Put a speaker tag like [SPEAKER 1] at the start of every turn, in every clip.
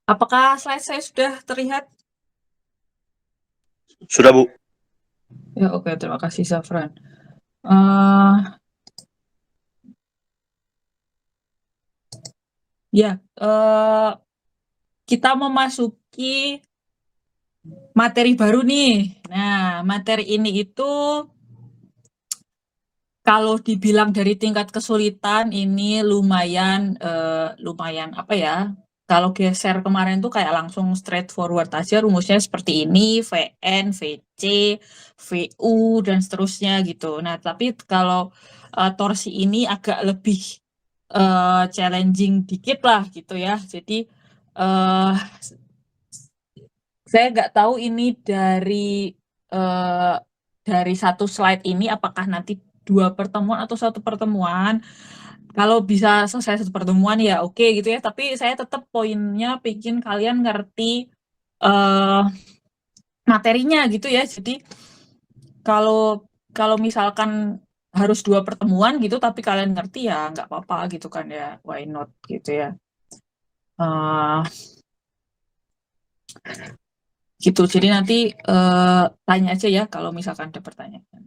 [SPEAKER 1] Apakah slide saya sudah terlihat?
[SPEAKER 2] Sudah, Bu.
[SPEAKER 1] Ya, oke, terima kasih, Zafran. Eh, ya, kita memasuki materi baru nih. Nah, materi ini itu kalau dibilang dari tingkat kesulitan ini lumayan apa ya? Kalau geser kemarin tuh kayak langsung straightforward aja rumusnya seperti ini, VN, VC, VU dan seterusnya gitu. Nah, tapi kalau torsi ini agak lebih challenging dikit lah gitu ya. Jadi eh saya nggak tahu ini eh, dari satu slide ini apakah nanti dua pertemuan atau satu pertemuan. Kalau bisa selesai satu pertemuan ya oke gitu ya. Tapi saya tetap poinnya bikin kalian ngerti eh materinya gitu ya. Jadi kalau kalau misalkan harus dua pertemuan gitu, tapi kalian ngerti ya nggak apa-apa gitu kan ya. Why not gitu ya. Eh gitu. Jadi nanti tanya aja ya kalau misalkan ada pertanyaan.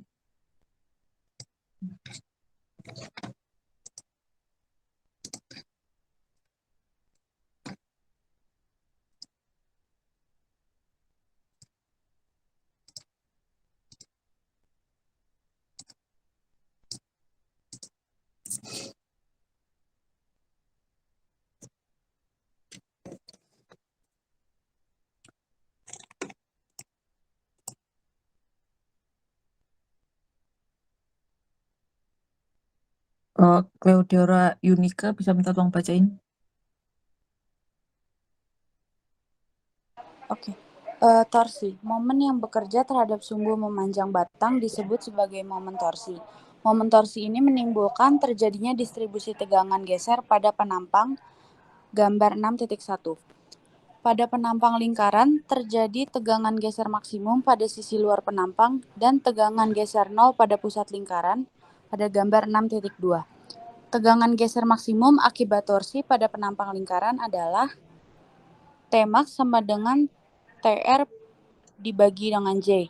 [SPEAKER 1] Cleodora Yunika bisa minta tolong bacain.
[SPEAKER 3] Oke. Torsi. Momen yang bekerja terhadap sumbu memanjang batang disebut sebagai momen torsi. Momen torsi ini menimbulkan terjadinya distribusi tegangan geser pada penampang gambar 6.1. Pada penampang lingkaran, terjadi tegangan geser maksimum pada sisi luar penampang dan tegangan geser 0 pada pusat lingkaran pada gambar 6.2. Tegangan geser maksimum akibat torsi pada penampang lingkaran adalah Tmax sama dengan TR dibagi dengan J.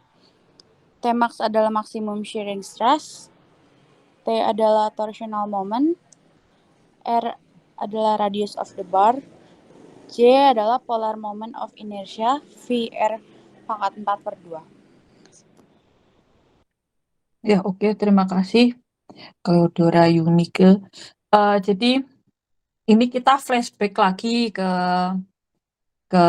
[SPEAKER 3] Tmax adalah maksimum shearing stress, T adalah torsional moment, R adalah radius of the bar, J adalah polar moment of inertia, VR pangkat 4/2.
[SPEAKER 1] Ya, oke, terima kasih Cleodora Yunika. Jadi ini kita flashback lagi ke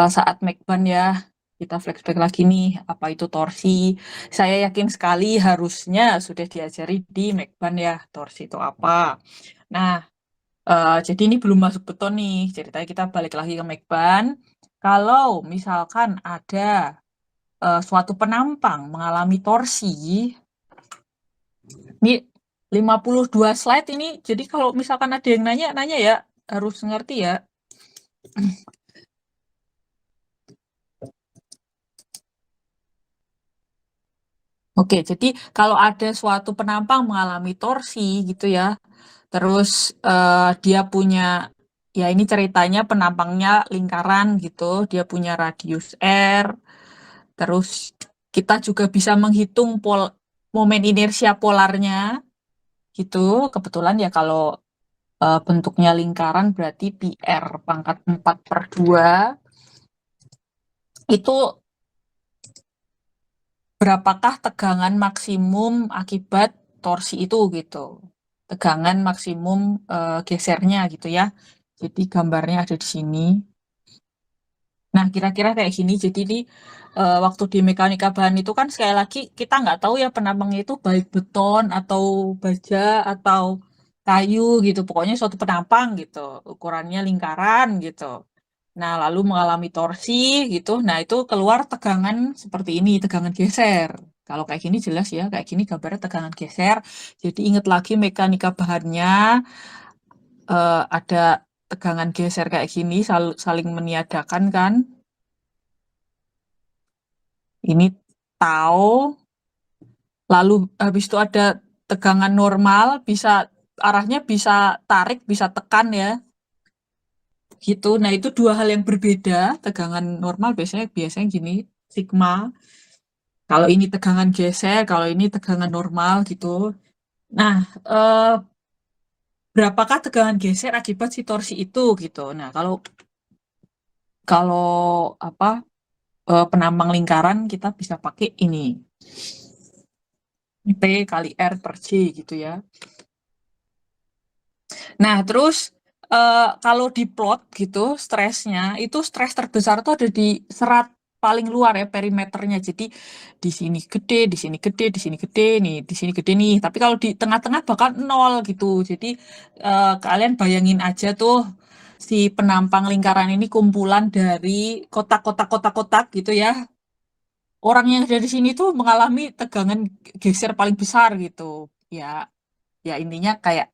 [SPEAKER 1] saat Mekban ya. Kita flashback lagi nih, apa itu torsi. Saya yakin sekali harusnya sudah diajari di Mekban ya, torsi itu apa. Nah, jadi ini belum masuk beton nih. Ceritanya kita balik lagi ke Mekban. Kalau misalkan ada suatu penampang mengalami torsi, ini 52 slide ini, jadi kalau misalkan ada yang nanya ya, harus ngerti ya. Oke, jadi kalau ada suatu penampang mengalami torsi gitu ya, terus dia punya, ya ini ceritanya penampangnya lingkaran gitu, dia punya radius R, terus kita juga bisa menghitung momen inersia polarnya gitu. Kebetulan ya kalau bentuknya lingkaran berarti PR pangkat 4/2 itu berapakah tegangan maksimum akibat torsi itu gitu. Tegangan maksimum gesernya gitu ya. Jadi gambarnya ada di sini. Nah, kira-kira kayak gini. Jadi ini waktu di mekanika bahan itu kan sekali lagi kita nggak tahu ya penampangnya itu baik beton atau baja atau kayu gitu. Pokoknya suatu penampang gitu. Ukurannya lingkaran gitu. Nah, lalu mengalami torsi gitu. Nah, itu keluar tegangan seperti ini, tegangan geser. Kalau kayak gini jelas ya, kayak gini gambarnya tegangan geser. Jadi ingat lagi mekanika bahannya ada tegangan geser kayak gini, saling meniadakan kan. Ini tau. Lalu habis itu ada tegangan normal, bisa arahnya bisa tarik, bisa tekan ya. gitu. Nah, itu dua hal yang berbeda. Tegangan normal biasanya biasanya gini, sigma. Kalau ini tegangan geser, kalau ini tegangan normal gitu. Nah, berapakah tegangan geser akibat si torsi itu gitu. Nah, kalau kalau apa penambang lingkaran kita bisa pakai ini P kali R per J gitu ya. Nah, terus kalau diplot gitu stresnya itu stres terbesar tuh ada di serat paling luar ya perimeternya. Jadi di sini gede, di sini gede, di sini gede nih, di sini gede nih. Tapi kalau di tengah-tengah bakal nol gitu. Jadi kalian bayangin aja tuh si penampang lingkaran ini kumpulan dari kotak-kotak-kotak-kotak gitu ya. Orang yang dari sini tuh mengalami tegangan geser paling besar gitu. Ya, ya intinya kayak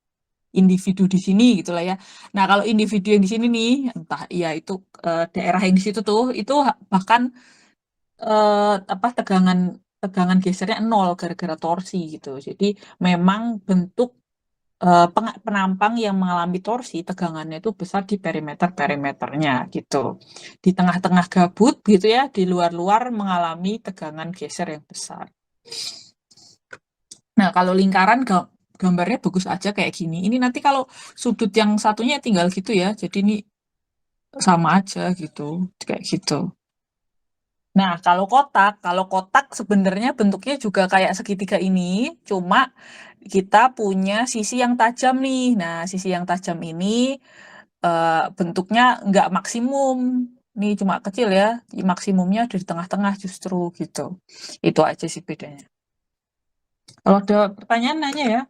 [SPEAKER 1] individu di sini gitu lah ya. Nah, kalau individu yang di sini nih, entah ya itu daerah yang di situ tuh, itu bahkan apa tegangan tegangan gesernya nol gara-gara torsi gitu. Jadi memang bentuk penampang yang mengalami torsi tegangannya itu besar di perimeternya gitu. Di tengah-tengah gabut gitu ya, di luar-luar mengalami tegangan geser yang besar. Nah, kalau lingkaran gambarnya bagus aja kayak gini. Ini nanti kalau sudut yang satunya tinggal gitu ya. Jadi ini sama aja gitu, kayak gitu. Nah, kalau kotak sebenarnya bentuknya juga kayak segitiga ini, cuma kita punya sisi yang tajam nih. Nah, sisi yang tajam ini bentuknya nggak maksimum. Nih cuma kecil ya, maksimumnya ada di tengah-tengah justru gitu. Itu aja sih bedanya. Kalau ada pertanyaan nanya ya.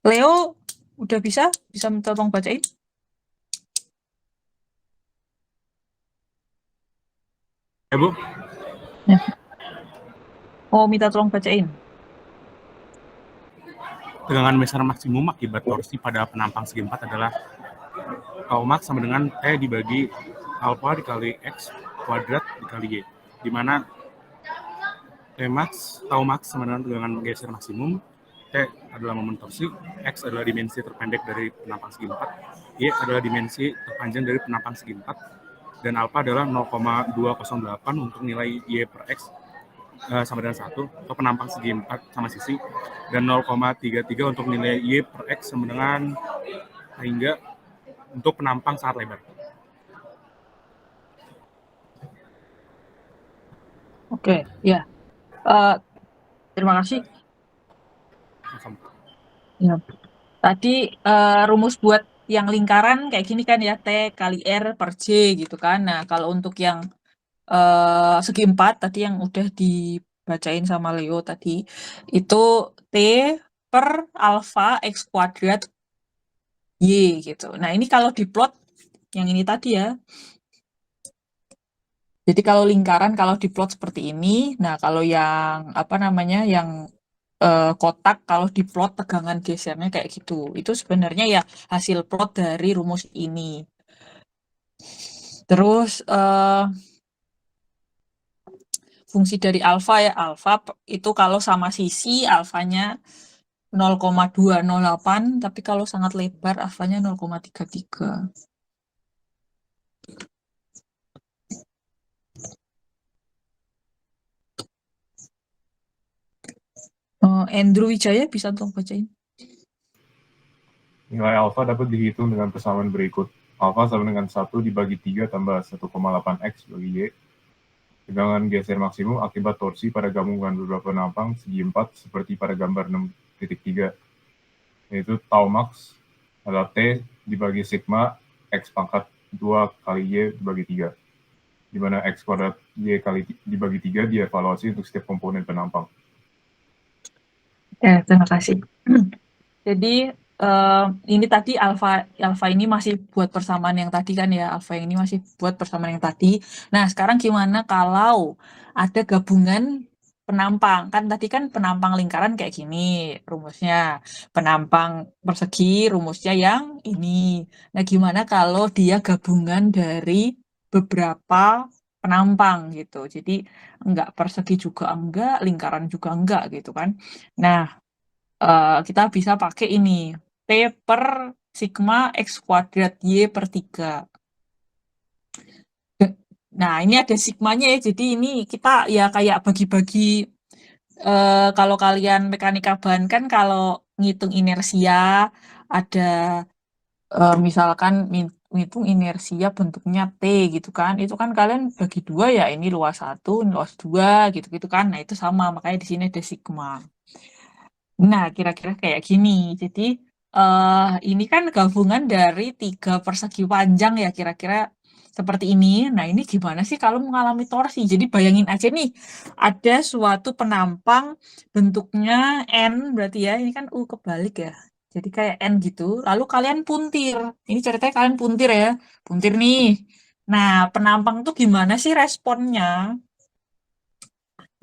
[SPEAKER 1] Leo, udah bisa? Bisa minta tolong bacain?
[SPEAKER 2] Ya, Bu.
[SPEAKER 1] Ya. Oh, minta tolong bacain.
[SPEAKER 2] Tegangan besar maksimum akibat torsi pada penampang segi 4 adalah tau max sama dengan T dibagi alpha dikali X kuadrat dikali Y. Di mana T max, tau max sama dengan tegangan geser maksimum, T adalah momen torsi, X adalah dimensi terpendek dari penampang segi 4, Y adalah dimensi terpanjang dari penampang segi 4, dan alpha adalah 0,208 untuk nilai Y per X sama dengan 1 untuk penampang segi 4 sama sisi, dan 0,33 untuk nilai Y per X sama dengan hingga untuk penampang sangat lebar.
[SPEAKER 1] Oke, ya. Terima kasih. Ya. Tadi rumus buat yang lingkaran kayak gini kan ya, T kali R per J gitu kan. Nah, kalau untuk yang segi 4 tadi yang udah dibacain sama Leo tadi, itu T per alfa X kuadrat Y gitu. Nah, ini kalau diplot yang ini tadi ya. Jadi kalau lingkaran kalau diplot seperti ini, nah kalau yang apa namanya yang kotak kalau diplot tegangan gesernya kayak gitu. Itu sebenarnya ya hasil plot dari rumus ini. Terus fungsi dari alfa ya alfa itu kalau sama sisi alfanya 0,208, tapi kalau sangat lebar alfanya 0,33. Andrew Wijaya bisa tolong bacain.
[SPEAKER 4] Nilai alfa dapat dihitung dengan persamaan berikut. Alfa sama dengan 1 dibagi 3 tambah 1,8 X bagi Y. Tegangan geser maksimum akibat torsi pada gabungan beberapa penampang segi 4 seperti pada gambar 6.3, yaitu tau max adalah T dibagi sigma X pangkat 2 kali Y dibagi 3, di mana X kuadrat Y kali dibagi 3 dievaluasi untuk setiap komponen penampang.
[SPEAKER 1] Ya, terima kasih. Jadi ini tadi alfa ini masih buat persamaan yang tadi kan ya, alfa yang ini masih buat persamaan yang tadi. Nah, sekarang gimana kalau ada gabungan penampang? Kan tadi kan penampang lingkaran kayak gini rumusnya. Penampang persegi rumusnya yang ini. Nah, gimana kalau dia gabungan dari beberapa penampang gitu. Jadi enggak persegi juga enggak, lingkaran juga enggak gitu kan. Nah, kita bisa pakai ini. T per sigma X kuadrat Y per 3. Nah, ini ada sigmanya ya. Jadi ini kita ya kayak bagi-bagi. Kalau kalian mekanika bahan kan kalau ngitung inersia ada misalkan ngitung inersia bentuknya T gitu kan. Itu kan kalian bagi dua ya, ini luas 1, ini luas 2 gitu-gitu kan. Nah, itu sama, makanya di sini ada sigma. Nah, kira-kira kayak gini. Jadi ini kan gabungan dari 3 persegi panjang ya, kira-kira seperti ini. Nah, ini gimana sih kalau mengalami torsi? Jadi bayangin aja nih, ada suatu penampang bentuknya N, berarti ya, ini kan U kebalik ya. Jadi kayak N gitu. Lalu kalian puntir. Ini ceritanya kalian puntir ya. Puntir nih. Nah, penampang tuh gimana sih responnya?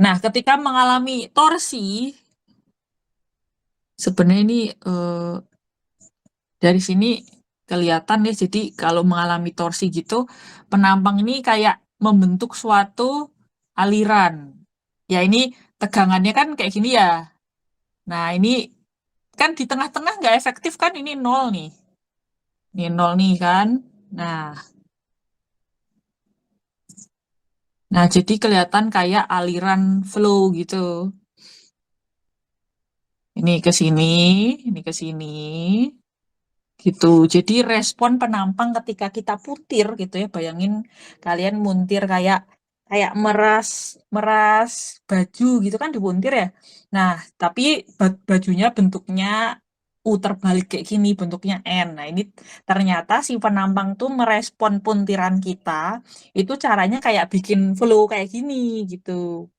[SPEAKER 1] Nah, ketika mengalami torsi, sebenarnya ini dari sini kelihatan ya. Jadi kalau mengalami torsi gitu, penampang ini kayak membentuk suatu aliran. Ya ini tegangannya kan kayak gini ya. Nah ini kan di tengah-tengah nggak efektif kan, ini nol nih. Ini nol nih kan. Nah jadi kelihatan kayak aliran flow gitu. Ini ke sini, ini ke sini. Gitu. Jadi respon penampang ketika kita putir gitu ya. Bayangin kalian muntir kayak kayak meras meras baju gitu kan dipuntir ya. Nah, tapi bajunya bentuknya U terbalik kayak gini, bentuknya N. Nah, ini ternyata si penampang tuh merespon puntiran kita itu caranya kayak bikin flow kayak gini gitu.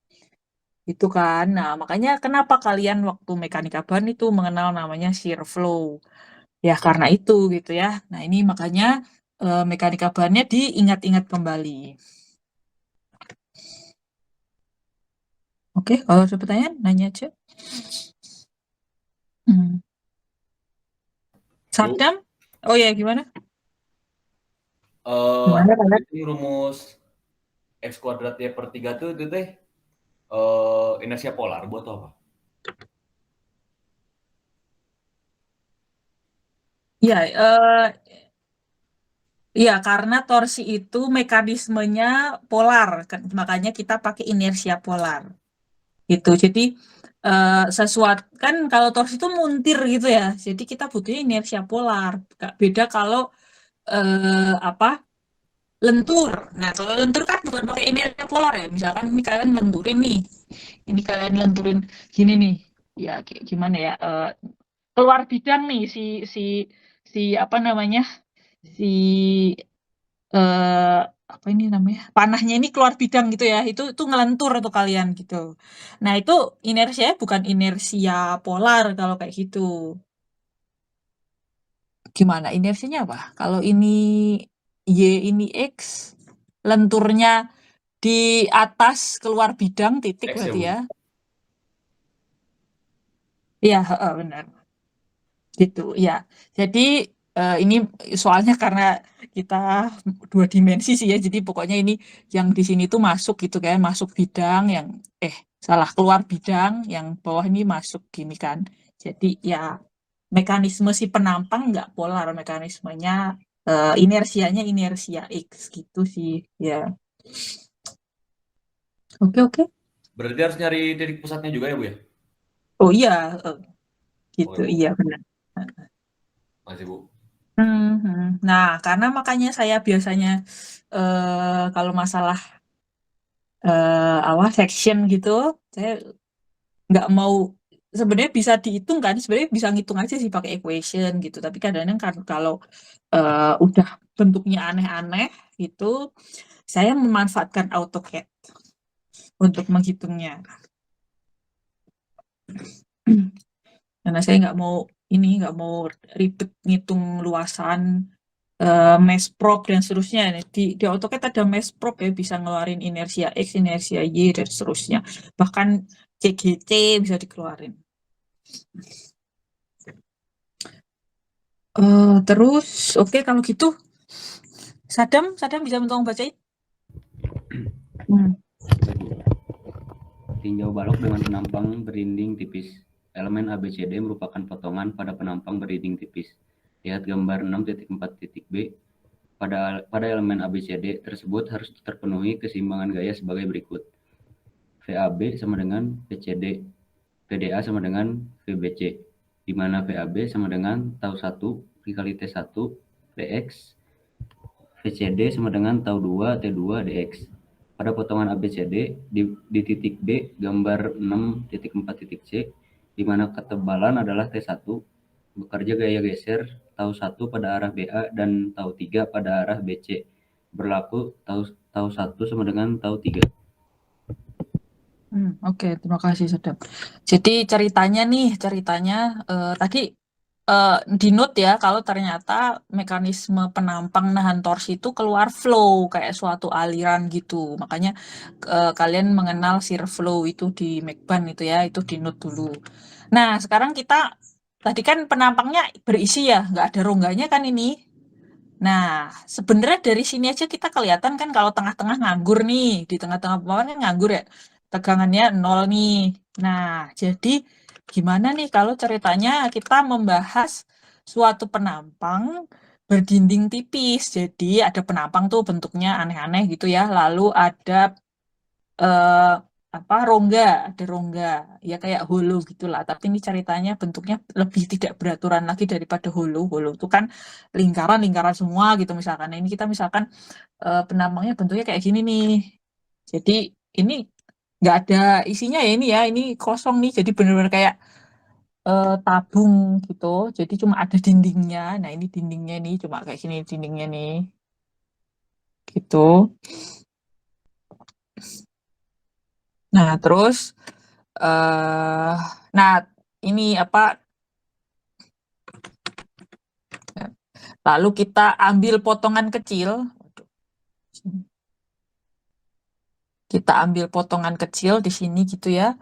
[SPEAKER 1] Gitu kan. Nah, makanya kenapa kalian waktu mekanika bahan itu mengenal namanya shear flow. Ya karena itu gitu ya. Nah ini makanya mekanika bahannya diingat-ingat kembali. Oke, kalau ada pertanyaan, nanya aja. Sadam? Oh ya, gimana? Gimana kalian?
[SPEAKER 5] Itu rumus X kuadrat Y per 3 tuh itu teh inersia polar buat apa?
[SPEAKER 1] Ya, ya karena torsi itu mekanismenya polar, makanya kita pakai inersia polar. Gitu. Jadi sesuatu kan kalau torsi itu muntir gitu ya. Jadi kita butuhnya inersia polar. Beda kalau apa? Lentur. Nah, kalau lentur kan bukan pakai inersia polar ya. Misalkan ini kalian lenturin nih. Ini kalian lenturin gini nih. Ya, kayak gimana ya? Keluar bidang nih si si apa namanya? Si eh apa ini namanya? Panahnya ini keluar bidang gitu ya. Itu ngelentur tuh kalian gitu. Nah, itu inersianya bukan inersia polar kalau kayak gitu. Gimana inersinya apa? Kalau ini Y, ini X, lenturnya di atas keluar bidang titik
[SPEAKER 5] X
[SPEAKER 1] berarti
[SPEAKER 5] Bu?
[SPEAKER 1] ya. Iya, benar. Gitu, ya. Jadi ini soalnya karena kita 2 dimensi sih ya. Jadi pokoknya ini yang di sini tuh masuk gitu kan, masuk bidang yang salah keluar bidang, yang bawah ini masuk gini kan. Jadi ya mekanisme si penampang nggak polar, mekanismenya inersianya inersia X gitu sih ya. Oke.
[SPEAKER 5] Berarti harus nyari titik pusatnya juga ya Bu ya?
[SPEAKER 1] Oh iya, gitu.
[SPEAKER 5] Oke, Bu.
[SPEAKER 1] Iya benar.
[SPEAKER 5] Masih Bu.
[SPEAKER 1] Nah, karena makanya saya biasanya kalau masalah section gitu, saya nggak mau, sebenarnya bisa dihitung kan, sebenarnya bisa ngitung aja sih pakai equation gitu. Tapi kadang-kadang kan kalau udah bentuknya aneh-aneh gitu, saya memanfaatkan AutoCAD untuk menghitungnya. Karena saya nggak mau ribet ngitung luasan mesh probe dan seterusnya. Di AutoCAD ada mesh probe ya, bisa ngeluarin inersia X, inersia Y, dan seterusnya. Bahkan CGC bisa dikeluarin. Terus, oke kalau gitu, Sadam bisa tolong bacain?
[SPEAKER 6] Tinjau balok dengan penampang berinding tipis elemen ABCD merupakan potongan pada penampang berdinding tipis. Lihat gambar 6.4.b. Pada elemen ABCD tersebut harus terpenuhi keseimbangan gaya sebagai berikut. VAB sama dengan VCD, VDA sama dengan VBC, di mana VAB sama dengan tau 1 dikali T1 dx, VCD sama dengan tau 2 T2 dx. Pada potongan ABCD di titik B gambar 6.4.c, di mana ketebalan adalah T1, bekerja gaya geser tau 1 pada arah BA dan tau 3 pada arah BC. Berlaku tau 1 sama dengan tau 3.
[SPEAKER 1] Oke, terima kasih Sedap. Jadi ceritanya tadi di note ya, kalau ternyata mekanisme penampang nahan torsi itu keluar flow kayak suatu aliran gitu. Makanya kalian mengenal shear flow itu di McBan itu ya, itu di note dulu. Nah, sekarang kita tadi kan penampangnya berisi ya, nggak ada rongganya kan ini. Nah, sebenarnya dari sini aja kita kelihatan kan kalau tengah-tengah nganggur nih, di tengah-tengah bawah kan nganggur ya, tegangannya 0 nih. Nah, jadi gimana nih kalau ceritanya kita membahas suatu penampang berdinding tipis. Jadi ada penampang tuh bentuknya aneh-aneh gitu ya, lalu ada ada rongga ya kayak holo gitulah, tapi ini ceritanya bentuknya lebih tidak beraturan lagi daripada holo itu kan lingkaran semua gitu misalkan. Nah, ini kita misalkan penampangnya bentuknya kayak gini nih, jadi ini nggak ada isinya ya, ini kosong nih, jadi benar-benar kayak tabung gitu, jadi cuma ada dindingnya. Nah, ini dindingnya nih cuma kayak gini dindingnya nih gitu. Nah, terus nah ini lalu kita ambil potongan kecil. Kita ambil potongan kecil di sini gitu ya.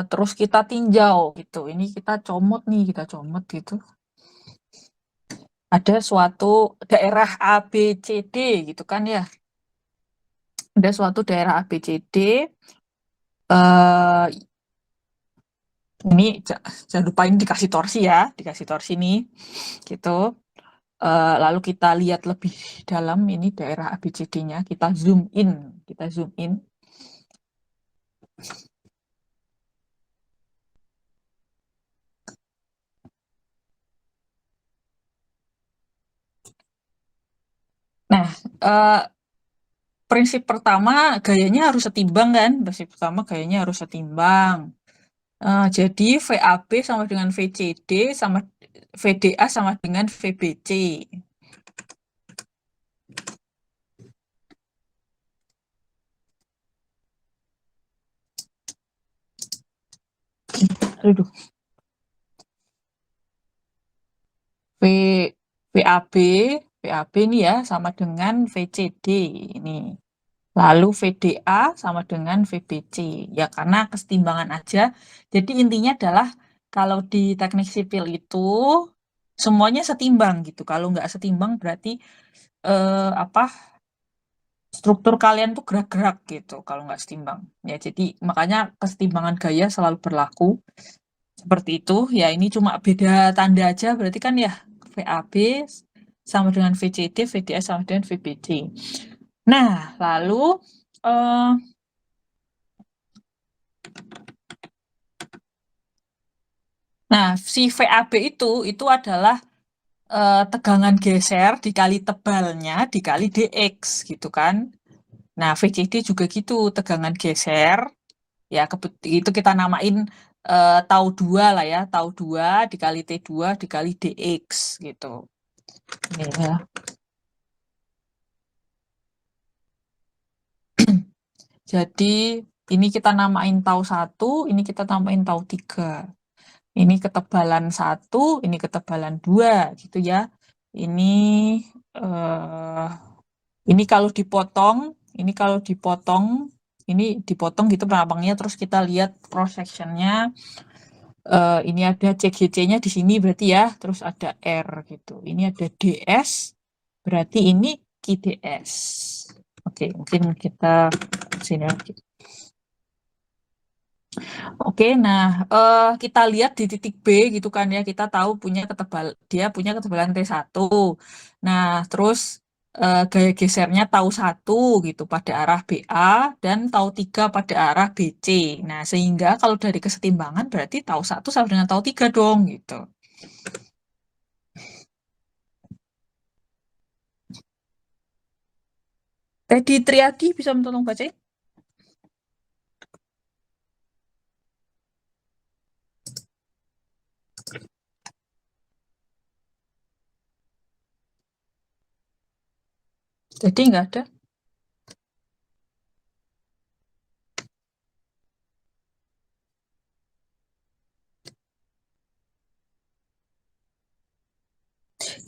[SPEAKER 1] Terus kita tinjau gitu. Ini kita comot gitu. Ada suatu daerah ABCD gitu kan ya. Ada suatu daerah ABCD. Ini jangan lupa ini dikasih torsi ya, dikasih torsi nih gitu. Lalu kita lihat lebih dalam ini daerah ABCD-nya, kita zoom in. Nah, prinsip pertama gayanya harus setimbang kan? Jadi VAB sama dengan VCD sama VDA sama dengan VBC. Aduh. VAB ini ya sama dengan VCD ini. Lalu VDA sama dengan VBC. Ya karena kesetimbangan aja. Jadi intinya adalah kalau di teknik sipil itu semuanya setimbang gitu. Kalau nggak setimbang berarti struktur kalian tuh gerak-gerak gitu kalau nggak setimbang. Ya jadi makanya kesetimbangan gaya selalu berlaku. Seperti itu, ya ini cuma beda tanda aja, berarti kan ya VAB sama dengan VCD, VDA sama dengan VBC. Nah, lalu si VAB itu adalah tegangan geser dikali tebalnya dikali dx gitu kan. Nah, VCD juga gitu, tegangan geser. Ya, itu kita namain tau 2 lah ya, tau 2 dikali T2 dikali dx gitu. Ini ya. Jadi ini kita namain tau 1, ini kita namain tau 3. Ini ketebalan 1, ini ketebalan 2 gitu ya. Ini kalau dipotong, ini dipotong gitu penampangnya, terus kita lihat cross sectionnya. Ini ada CGC-nya di sini berarti ya, terus ada R gitu. Ini ada DS, berarti ini QDS. Oke, mungkin kita sini lagi. Oke, nah kita lihat di titik B gitu kan ya, kita tahu dia punya ketebalan T1. Nah, terus gaya gesernya tau 1 gitu pada arah BA dan tau 3 pada arah BC. Nah, sehingga kalau dari kesetimbangan berarti tau 1 sama dengan tau 3 dong gitu. Teddy Triadi bisa tolong bacain? Jadi nggak ada.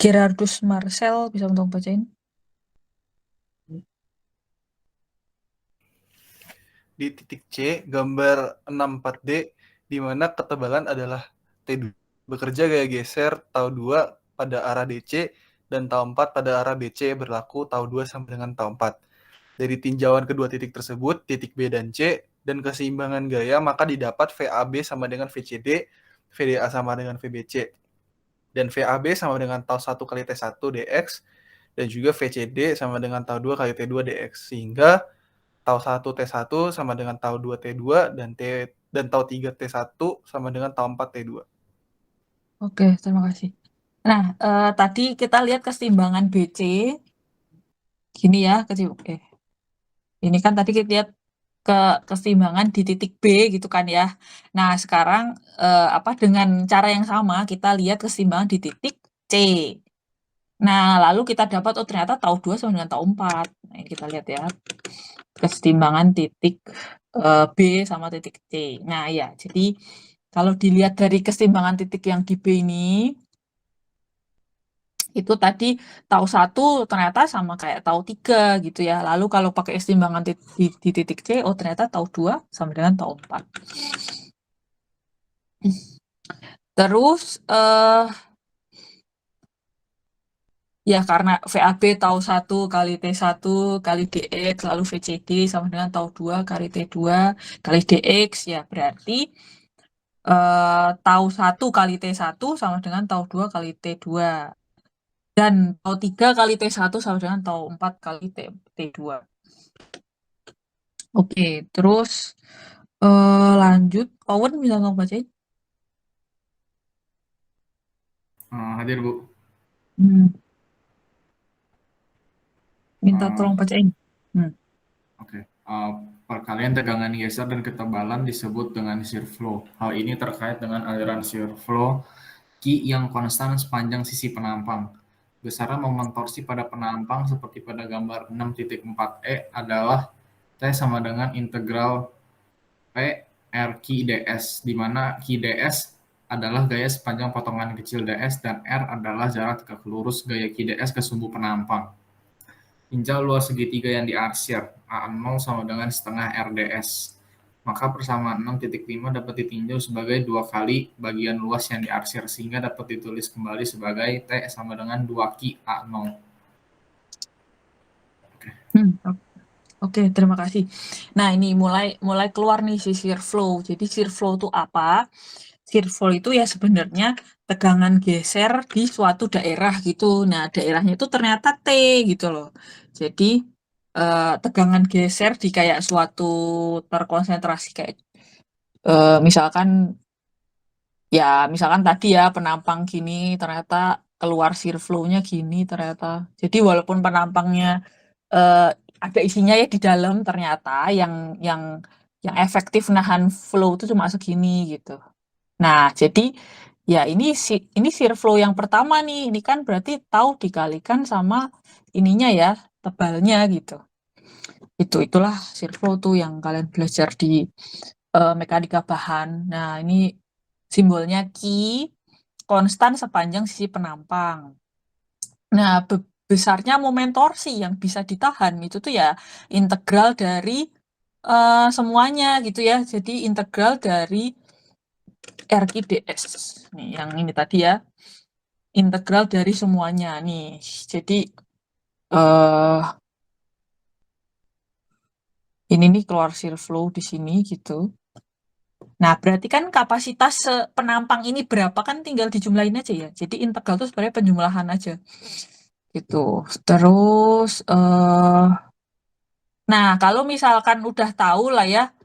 [SPEAKER 1] Gerardus Marcel bisa tolong bacain?
[SPEAKER 7] Di titik C, gambar 64D, di mana ketebalan adalah T2. Bekerja gaya geser tau 2 pada arah DC dan tau 4 pada arah BC berlaku tau 2 sama dengan tau 4. Dari tinjauan kedua titik tersebut, titik B dan C, dan keseimbangan gaya, maka didapat VAB sama dengan VCD, VDA sama dengan VBC, dan VAB sama dengan tau 1 kali T1 dx, dan juga VCD sama dengan tau 2 kali T2 dx, sehingga tau 1 T1 sama dengan tau 2 T2, dan tau 3 T1 sama dengan tau 4 T2.
[SPEAKER 1] Oke, terima kasih. Nah, tadi kita lihat keseimbangan BC. Gini ya, ini kan tadi kita lihat keseimbangan di titik B gitu kan ya. Nah, sekarang dengan cara yang sama kita lihat keseimbangan di titik C. Nah, lalu kita dapat ternyata tau 2 sama dengan tau 4. Nah, ini kita lihat ya. Keseimbangan titik B sama titik C. Nah, ya. Jadi kalau dilihat dari keseimbangan titik yang di B ini, itu tadi tau 1 ternyata sama kayak tau 3 gitu ya. Lalu kalau pakai keseimbangan di titik C, ternyata tau 2 sama dengan tau 4. Terus ya karena VAB tau 1 kali T1 kali DX lalu VCD sama dengan tau 2 kali T2 kali DX, ya berarti tau 1 kali T1 sama dengan tau 2 kali T2. Dan tau 3 kali T1 sama dengan tau 4 kali T2. Oke, terus lanjut. Owen bisa tolong bacain?
[SPEAKER 8] Hadir, Bu.
[SPEAKER 1] Minta tolong bacain.
[SPEAKER 8] Oke. Perkalian tegangan geser dan ketebalan disebut dengan shear flow. Hal ini terkait dengan aliran shear flow Q yang konstan sepanjang sisi penampang. Besaran momen torsi pada penampang seperti pada gambar 6.4e adalah T sama dengan integral P R Q ds, di mana Q ds adalah gaya sepanjang potongan kecil ds dan R adalah jarak tegak lurus gaya Q ds ke sumbu penampang. Tinjau luas segitiga yang diarsir, A0 sama dengan setengah RDS. Maka persamaan 6.5 dapat ditinjau sebagai 2 kali bagian luas yang diarsir, sehingga dapat ditulis kembali sebagai T sama dengan 2Q A0.
[SPEAKER 1] Oke, terima kasih. Nah, ini mulai keluar nih si shear flow. Jadi shear flow itu apa? Shear flow itu ya sebenarnya tegangan geser di suatu daerah gitu. Nah, daerahnya itu ternyata T gitu loh. Jadi tegangan geser di kayak suatu terkonsentrasi kayak misalkan tadi ya penampang gini ternyata keluar shear flow-nya gini ternyata. Jadi walaupun penampangnya ada isinya ya di dalam, ternyata yang efektif nahan flow itu cuma segini gitu. Nah, jadi ya ini shear flow yang pertama nih. Ini kan berarti tahu dikalikan sama ininya ya, tebalnya gitu. Itulah shear flow tuh yang kalian belajar di mekanika bahan. Nah, ini simbolnya Q konstan sepanjang sisi penampang. Nah, besarnya momen torsi yang bisa ditahan itu tuh ya integral dari semuanya gitu ya. Jadi integral dari RQ ds. Nih, yang ini tadi ya. Integral dari semuanya nih. Jadi ini nih keluar shear flow di sini gitu. Nah, berarti kan kapasitas penampang ini berapa kan tinggal dijumlahin aja ya. Jadi integral itu sebenarnya penjumlahan aja. Gitu. Terus, nah kalau misalkan udah tahu lah ya,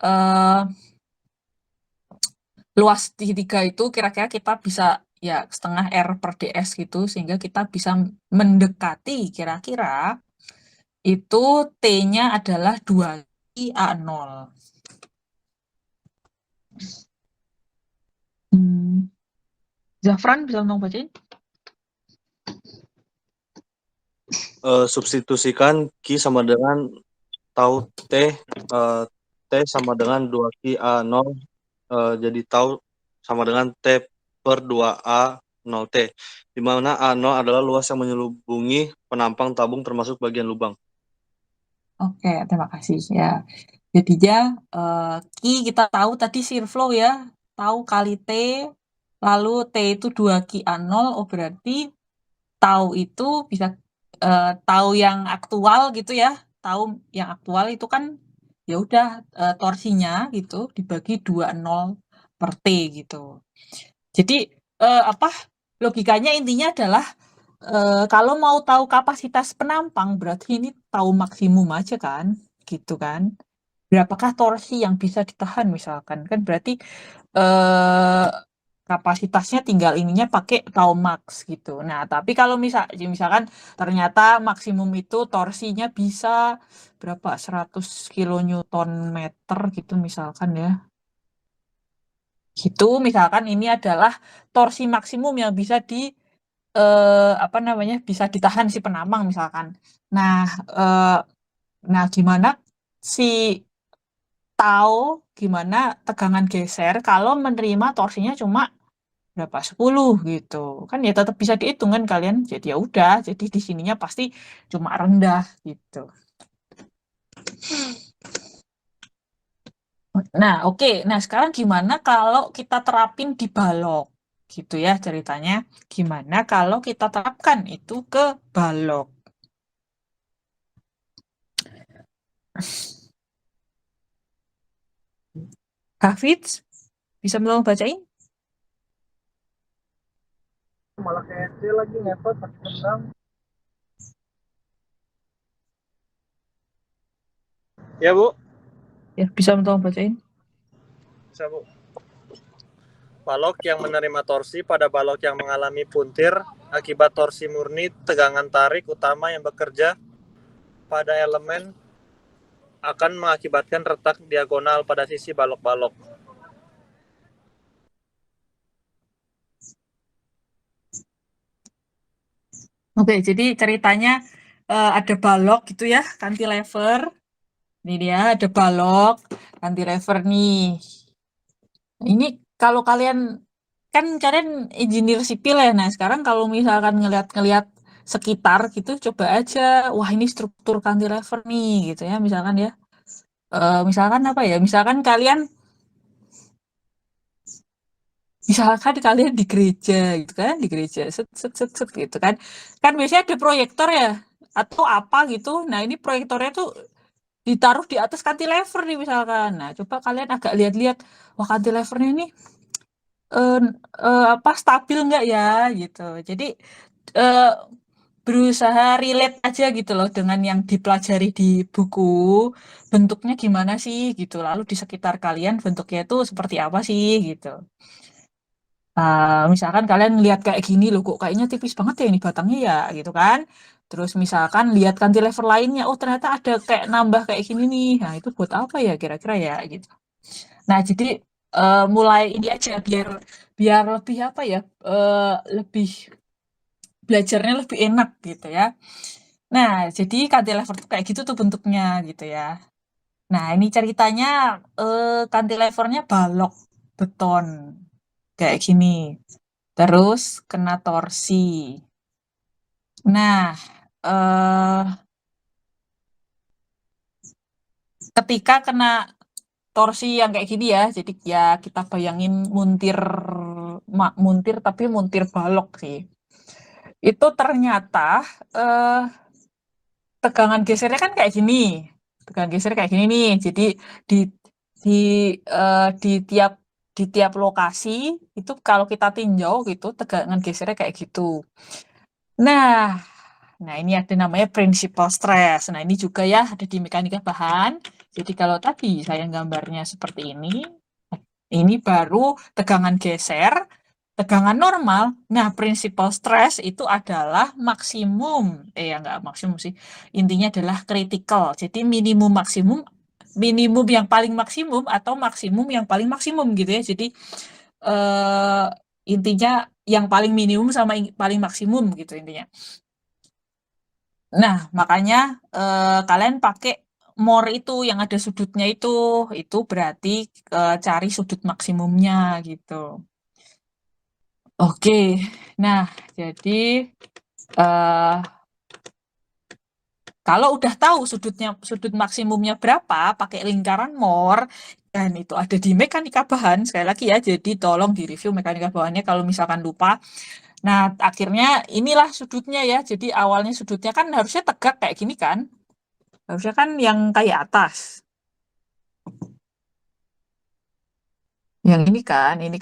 [SPEAKER 1] eh, luas segitiga itu kira-kira kita bisa ya setengah R per DS gitu, sehingga kita bisa mendekati kira-kira itu T-nya adalah 2I A0. Zafran bisa tolong bacain?
[SPEAKER 9] Substitusikan Q sama dengan tau T, T sama dengan 2Q A0, jadi tau sama dengan T per 2A 0T, di mana A0 adalah luas yang menyelubungi penampang tabung termasuk bagian lubang.
[SPEAKER 1] Oke, terima kasih ya. Jadinya Q kita tahu tadi shear flow ya, tahu kali T, lalu T itu 2Q A0, oh berarti tahu itu bisa tahu yang aktual gitu ya, tahu yang aktual itu kan ya udah torsinya gitu dibagi 20 per T gitu. Jadi apa logikanya intinya adalah kalau mau tahu kapasitas penampang berarti ini tahu maksimum aja kan, gitu kan. Berapakah torsi yang bisa ditahan misalkan kan berarti kapasitasnya tinggal ininya pakai tau max gitu. Nah, tapi kalau misalkan ternyata maksimum itu torsinya bisa berapa 100 kilonewton meter gitu misalkan ya. Gitu misalkan ini adalah torsi maksimum yang bisa apa namanya bisa ditahan si penampang misalkan. Nah gimana si tahu gimana tegangan geser kalau menerima torsinya cuma berapa 10 gitu kan ya tetap bisa dihitung kan kalian jadi ya udah jadi di sininya pasti cuma rendah gitu. Nah oke. Nah sekarang gimana kalau kita terapin di balok gitu ya ceritanya, gimana kalau kita terapkan itu ke balok. Hafiz bisa tolong bacain?
[SPEAKER 10] Malah kayak dia lagi ngepot pakai benang. Ya Bu,
[SPEAKER 1] Ya bisa tolong bacain.
[SPEAKER 10] bisa Bu. Balok yang menerima torsi pada balok yang mengalami puntir akibat torsi murni tegangan tarik utama yang bekerja pada elemen akan mengakibatkan retak diagonal pada sisi balok-balok.
[SPEAKER 1] Oke, jadi ceritanya ada balok gitu ya, cantilever. Ini dia ada balok, cantilever nih. Ini kalau kalian kan kalian engineer sipil ya. Nah, sekarang kalau misalkan ngelihat sekitar gitu coba aja, wah ini struktur cantilever nih gitu ya, misalkan ya. Misalkan apa ya? Misalkan kalian di gereja gitu kan, di gereja set set set set gitu kan. Kan biasanya ada proyektor ya atau apa gitu. Nah, ini proyektornya tuh ditaruh di atas cantilever nih misalkan. Nah, coba kalian agak lihat-lihat, wah cantilevernya ini apa stabil nggak ya gitu. Jadi eh, berusaha relate aja gitu loh dengan yang dipelajari di buku, bentuknya gimana sih gitu. Lalu di sekitar kalian bentuknya itu seperti apa sih gitu. Misalkan kalian lihat kayak gini loh, kok kayaknya tipis banget ya ini batangnya ya gitu kan. Terus misalkan lihat cantilever lainnya, oh ternyata ada kayak nambah kayak gini nih. Nah itu buat apa ya kira-kira ya gitu. Nah jadi mulai ini aja biar lebih apa ya, lebih belajarnya lebih enak gitu ya. Nah jadi cantilever tuh kayak gitu tuh bentuknya gitu ya. Nah ini ceritanya cantilevernya balok beton kayak gini. Terus kena torsi. Nah, ketika kena torsi yang kayak gini ya, jadi ya kita bayangin muntir tapi muntir balok sih. Itu ternyata tegangan gesernya kan kayak gini. Tegangan geser kayak gini nih. Jadi di di tiap lokasi itu kalau kita tinjau gitu tegangan gesernya kayak gitu. Nah, ini ada namanya principal stress. Nah, ini juga ya ada di mekanika bahan. Jadi kalau tadi saya gambarnya seperti ini baru tegangan geser, tegangan normal. Nah, principal stress itu adalah maksimum. Enggak maksimum sih. Intinya adalah critical. Jadi minimum maksimum, minimum yang paling maksimum atau maksimum yang paling maksimum gitu ya. Jadi intinya yang paling minimum sama paling maksimum gitu intinya. Nah, makanya kalian pakai more itu yang ada sudutnya itu berarti cari sudut maksimumnya gitu. Oke, nah jadi kalau udah tahu sudut maksimumnya berapa, pakai lingkaran more, dan itu ada di mekanika bahan, sekali lagi ya, jadi tolong direview mekanika bahannya kalau misalkan lupa. Nah, akhirnya inilah sudutnya ya, jadi awalnya sudutnya kan harusnya tegak kayak gini kan, harusnya kan yang kayak atas. Yang ini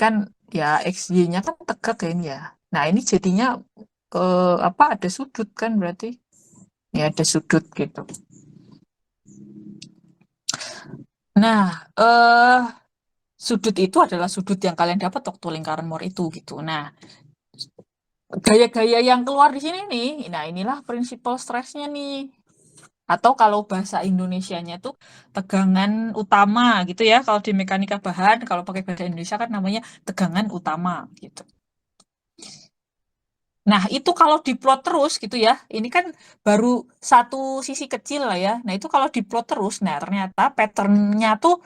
[SPEAKER 1] kan ya XY-nya kan tegak ya ini ya. Nah, ini jadinya ada sudut kan berarti. Ya, ada sudut gitu. Nah, sudut itu adalah sudut yang kalian dapat waktu lingkaran more itu gitu. Nah, gaya-gaya yang keluar di sini nih, nah inilah principal stress-nya nih. Atau kalau bahasa Indonesianya tuh tegangan utama gitu ya. Kalau di mekanika bahan, kalau pakai bahasa Indonesia kan namanya tegangan utama gitu. Nah, itu kalau diplot terus gitu ya. Ini kan baru satu sisi kecil lah ya. Nah, itu kalau diplot terus, nah ternyata pattern-nya tuh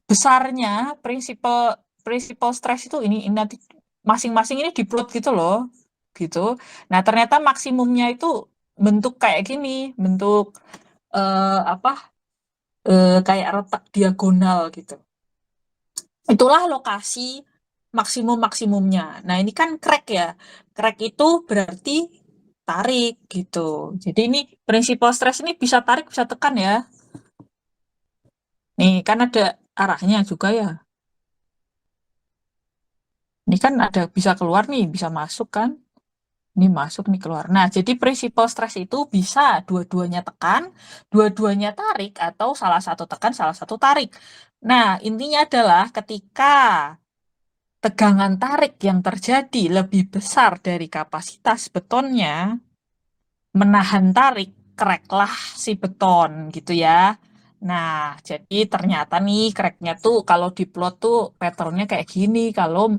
[SPEAKER 1] besarnya principal stress itu ini nanti masing-masing ini diplot gitu loh. Gitu. Nah, ternyata maksimumnya itu bentuk kayak gini, bentuk kayak retak diagonal gitu. Itulah lokasi maksimumnya. Nah, ini kan crack ya. Crack itu berarti tarik gitu. Jadi ini principal stress ini bisa tarik, bisa tekan ya. Nih, kan ada arahnya juga ya. Ini kan ada bisa keluar nih, bisa masuk kan. Ini masuk nih keluar. Nah, jadi principal stress itu bisa dua-duanya tekan, dua-duanya tarik, atau salah satu tekan, salah satu tarik. Nah, intinya adalah ketika tegangan tarik yang terjadi lebih besar dari kapasitas betonnya, menahan tarik, crack-lah si beton gitu ya. Nah, jadi ternyata nih crack-nya tuh kalau diplot tuh pattern-nya kayak gini kalau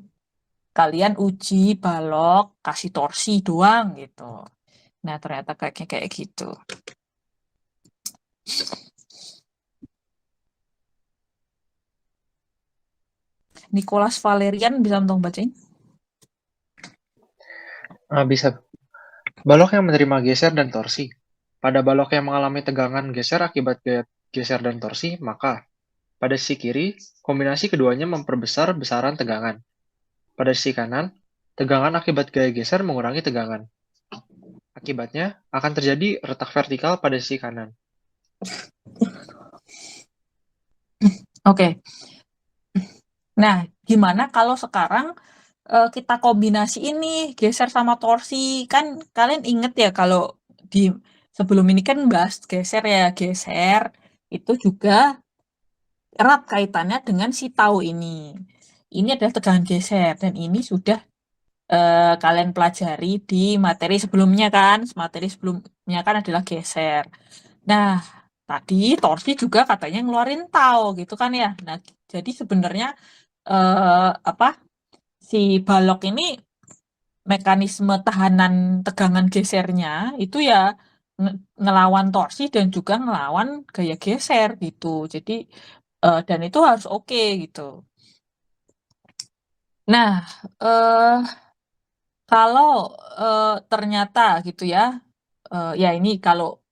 [SPEAKER 1] kalian uji balok kasih torsi doang gitu. Nah, ternyata crack-nya kayak gitu. Nicholas Valerian bisa tolong bacain?
[SPEAKER 11] Bisa. Balok yang menerima geser dan torsi. Pada balok yang mengalami tegangan geser akibat gaya geser dan torsi, maka pada sisi kiri, kombinasi keduanya memperbesar besaran tegangan. Pada sisi kanan, tegangan akibat gaya geser mengurangi tegangan. Akibatnya, akan terjadi retak vertikal pada sisi kanan.
[SPEAKER 1] Oke. Nah, gimana kalau sekarang kita kombinasi ini geser sama torsi? Kan kalian inget ya kalau di sebelum ini kan bahas geser ya, geser itu juga erat kaitannya dengan si tau ini. Ini adalah tegangan geser dan ini sudah kalian pelajari di materi sebelumnya kan. Materi sebelumnya kan adalah geser. Nah, tadi torsi juga katanya ngeluarin tau gitu kan ya. Nah, jadi sebenarnya si balok ini mekanisme tahanan tegangan gesernya itu ya ngelawan torsi dan juga ngelawan gaya geser gitu. Jadi dan itu harus oke gitu. Nah, kalau ternyata gitu ya, ya ini kalau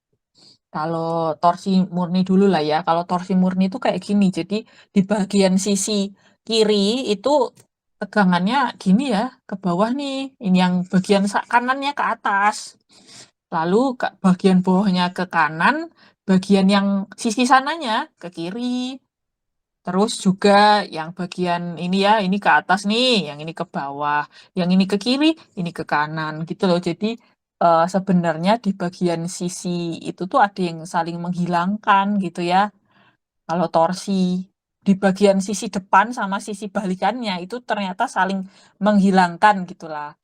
[SPEAKER 1] torsi murni dulu lah ya. Kalau torsi murni itu kayak gini. Jadi di bagian sisi kiri itu tegangannya gini ya, ke bawah nih. Ini yang bagian kanannya ke atas. Lalu bagian bawahnya ke kanan, bagian yang sisi sananya ke kiri. Terus juga yang bagian ini ya, ini ke atas nih, yang ini ke bawah, yang ini ke kiri, ini ke kanan gitu loh. Jadi sebenarnya di bagian sisi itu tuh ada yang saling menghilangkan gitu ya. Kalau torsi di bagian sisi depan sama sisi balikannya itu ternyata saling menghilangkan gitulah.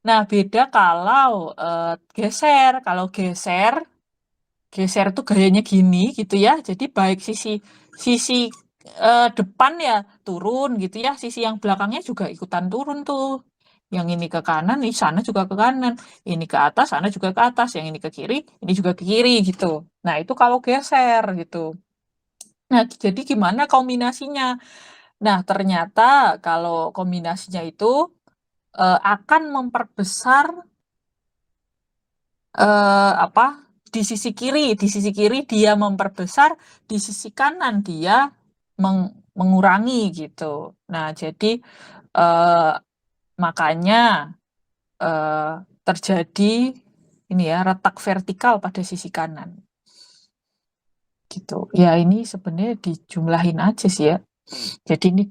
[SPEAKER 1] Nah, beda kalau geser. Kalau geser tuh gayanya gini gitu ya. Jadi baik sisi depan ya turun gitu ya, sisi yang belakangnya juga ikutan turun tuh. Yang ini ke kanan, di sana juga ke kanan. Ini ke atas, sana juga ke atas. Yang ini ke kiri, ini juga ke kiri gitu. Nah, itu kalau geser gitu. Nah, jadi gimana kombinasinya? Nah, ternyata kalau kombinasinya itu akan memperbesar apa di sisi kiri dia memperbesar, di sisi kanan dia mengurangi gitu. Nah, jadi eh, makanya terjadi ini ya retak vertikal pada sisi kanan gitu. Ya ini sebenarnya dijumlahin aja sih ya. Jadi ini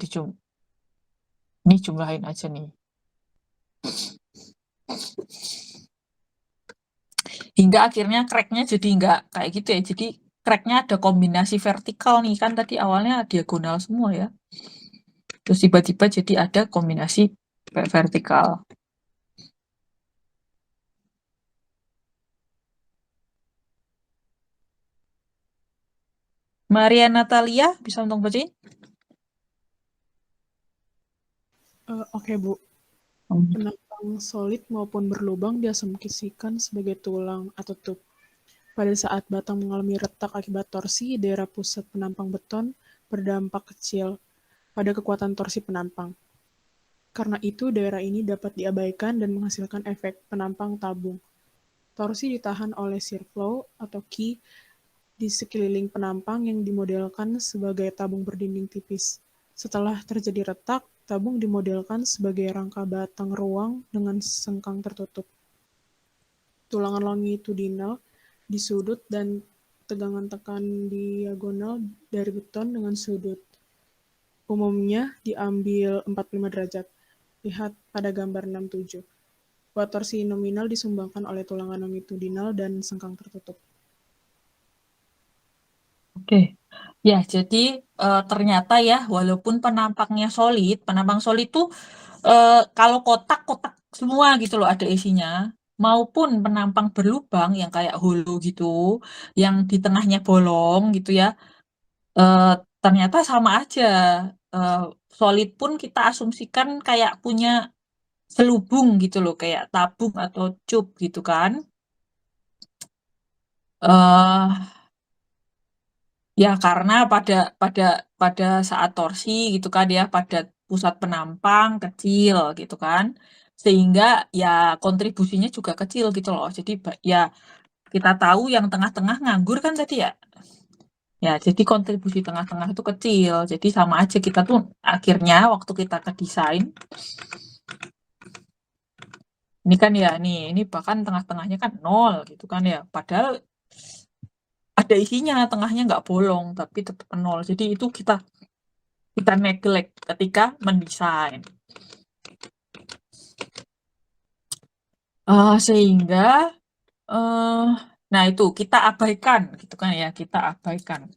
[SPEAKER 1] jumlahin aja nih. Hingga akhirnya cracknya jadi nggak kayak gitu ya. Jadi cracknya ada kombinasi vertikal nih. Kan tadi awalnya diagonal semua ya. Terus tiba-tiba jadi ada kombinasi vertikal. Maria Natalia, bisa untuk bacain?
[SPEAKER 12] Oke, Bu. Penampang solid maupun berlubang diasumsikan sebagai tulang atau tub. Pada saat batang mengalami retak akibat torsi, daerah pusat penampang beton berdampak kecil pada kekuatan torsi penampang. Karena itu, daerah ini dapat diabaikan dan menghasilkan efek penampang tabung. Torsi ditahan oleh shear flow atau ki di sekeliling penampang yang dimodelkan sebagai tabung berdinding tipis. Setelah terjadi retak, tabung dimodelkan sebagai rangka batang ruang dengan sengkang tertutup. Tulangan longitudinal di sudut dan tegangan tekan diagonal dari beton dengan sudut. Umumnya diambil 45 derajat. Lihat pada gambar 67. Kuat torsi nominal disumbangkan oleh tulangan longitudinal dan sengkang tertutup.
[SPEAKER 1] Oke. Ya, jadi ternyata ya walaupun penampang solid tuh kalau kotak semua gitu loh ada isinya, maupun penampang berlubang yang kayak holo gitu, yang di tengahnya bolong gitu ya, ternyata sama aja. Solid pun kita asumsikan kayak punya selubung gitu loh, kayak tabung atau cup gitu kan. Ya karena pada saat torsi gitu kan ya, pada pusat penampang kecil gitu kan, sehingga ya kontribusinya juga kecil gitu loh. Jadi ya kita tahu yang tengah-tengah nganggur kan tadi ya. Ya, jadi kontribusi tengah-tengah itu kecil. Jadi sama aja kita tuh akhirnya waktu kita ke desain, ini kan ya ini bahkan tengah-tengahnya kan 0 gitu kan ya. Padahal ada isinya, tengahnya nggak bolong tapi tetap 0. Jadi itu kita neglect ketika mendesain. Sehingga nah itu kita abaikan gitu kan ya, kita abaikan.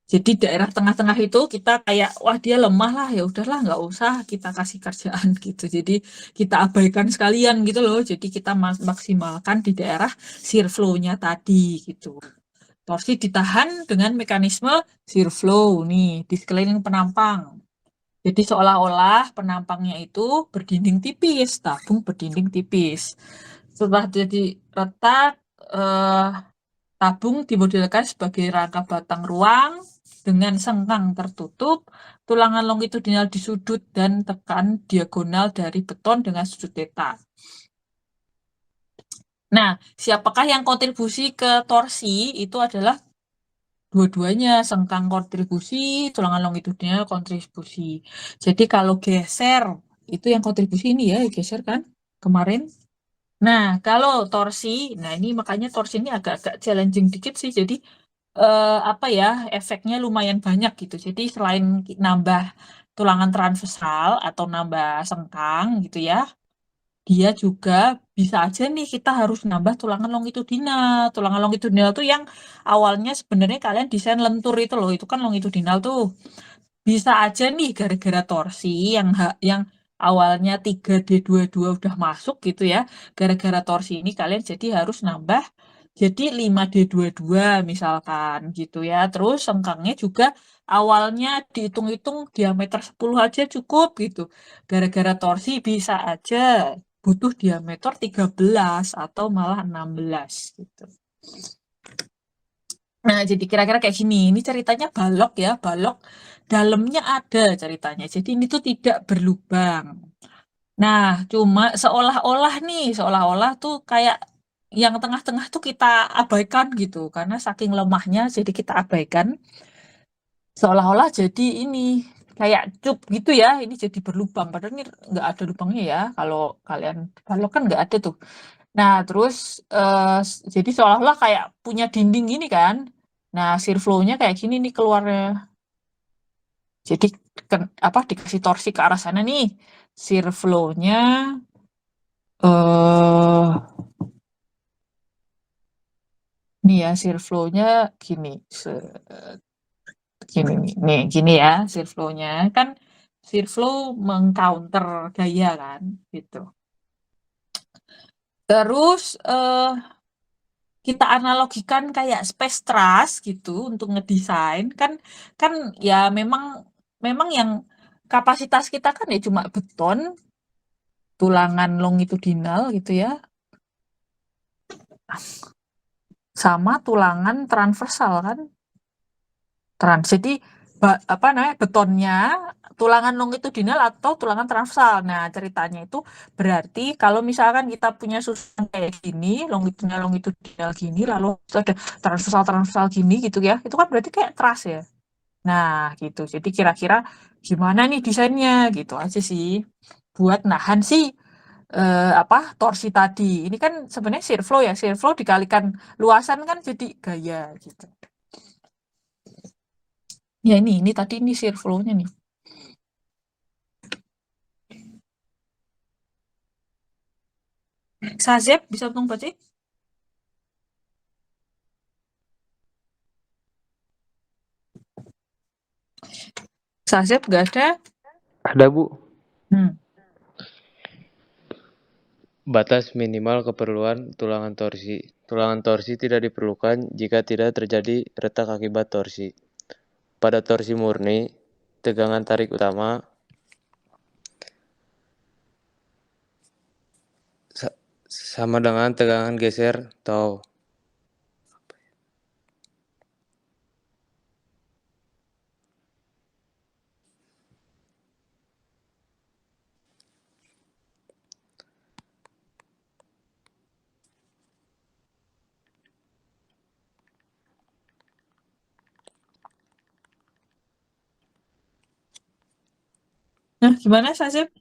[SPEAKER 1] Jadi daerah tengah-tengah itu kita kayak wah dia lemah lah, ya udahlah nggak usah kita kasih kerjaan gitu. Jadi kita abaikan sekalian gitu loh. Jadi kita maksimalkan di daerah shear flow-nya tadi gitu. Torsi ditahan dengan mekanisme shear flow nih di sekeliling penampang. Jadi seolah-olah penampangnya itu berdinding tipis, tabung berdinding tipis. Setelah jadi retak, tabung dimodelkan sebagai rangka batang ruang dengan sengkang tertutup, tulangan longitudinal di sudut dan tekan diagonal dari beton dengan sudut theta. Nah, siapakah yang kontribusi ke torsi? Itu adalah dua-duanya, sengkang kontribusi, tulangan longitudinal kontribusi. Jadi kalau geser, itu yang kontribusi ini ya, geser kan kemarin. Nah, kalau torsi, nah ini makanya torsi ini agak-agak challenging dikit sih. Jadi apa ya, efeknya lumayan banyak gitu. Jadi selain nambah tulangan transversal atau nambah sengkang gitu ya, dia juga bisa aja nih kita harus nambah tulangan longitudinal. Tulangan longitudinal tuh yang awalnya sebenarnya kalian desain lentur itu loh, itu kan longitudinal tuh. Bisa aja nih gara-gara torsi yang awalnya 3D22 udah masuk gitu ya. Gara-gara torsi ini kalian jadi harus nambah jadi 5D22 misalkan gitu ya. Terus sengkangnya juga awalnya dihitung-hitung diameter 10 aja cukup gitu. Gara-gara torsi bisa aja butuh diameter 13 atau malah 16 gitu. Nah, jadi kira-kira kayak gini. Ini ceritanya balok ya, balok dalamnya ada ceritanya. Jadi ini tuh tidak berlubang. Nah, cuma seolah-olah tuh kayak yang tengah-tengah tuh kita abaikan gitu. Karena saking lemahnya jadi kita abaikan. Seolah-olah jadi ini kayak cup gitu ya. Ini jadi berlubang. Padahal ini nggak ada lubangnya ya. Kalau kalian balok kan nggak ada tuh. Nah, terus jadi seolah-olah kayak punya dinding gini kan. Nah, shear flow-nya kayak gini nih keluarnya. Jadi apa dikasih torsi ke arah sana nih. Shear flow-nya eh nih ya, shear flow-nya gini. Gini nih, gini ya shear flow-nya. Kan shear flow mengcounter gaya kan gitu. Terus kita analogikan kayak space truss gitu untuk ngedesain kan ya memang yang kapasitas kita kan ya cuma beton tulangan longitudinal gitu ya sama tulangan transversal kan jadi apa namanya betonnya tulangan longitudinal atau tulangan transversal. Nah, ceritanya itu berarti kalau misalkan kita punya susunan kayak gini, longitudinal gini, lalu ada transversal gini gitu ya, itu kan berarti kayak truss ya. Nah, gitu. Jadi kira-kira gimana nih desainnya gitu aja sih. Buat nahan sih apa torsi tadi. Ini kan sebenarnya shear flow ya. Shear flow dikalikan luasan kan jadi gaya gitu. Ya ini tadi ini shear flow-nya nih. Sazeb bisa tolong baca? Sazeb nggak ada?
[SPEAKER 13] Ada, Bu.
[SPEAKER 14] Batas minimal keperluan tulangan torsi. Tulangan torsi tidak diperlukan jika tidak terjadi retak akibat torsi. Pada torsi murni, tegangan tarik utama sama dengan tegangan geser tau.
[SPEAKER 1] Nah, gimana Sazeb?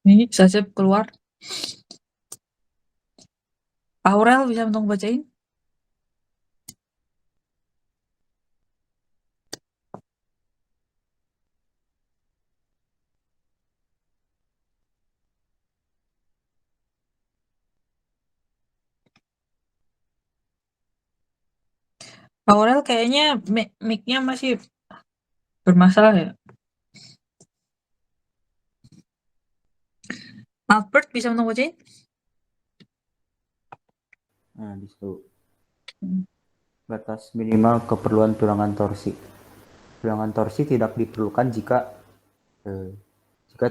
[SPEAKER 1] Ini Sazeb keluar. Aurel bisa tolong bacain? Aurel kayaknya mic-nya masih bermasalah ya. Albert bisa tolong bacain?
[SPEAKER 13] Nah, di situ.
[SPEAKER 1] Hmm.
[SPEAKER 13] Batas minimal keperluan tulangan torsi. Tulangan torsi tidak diperlukan jika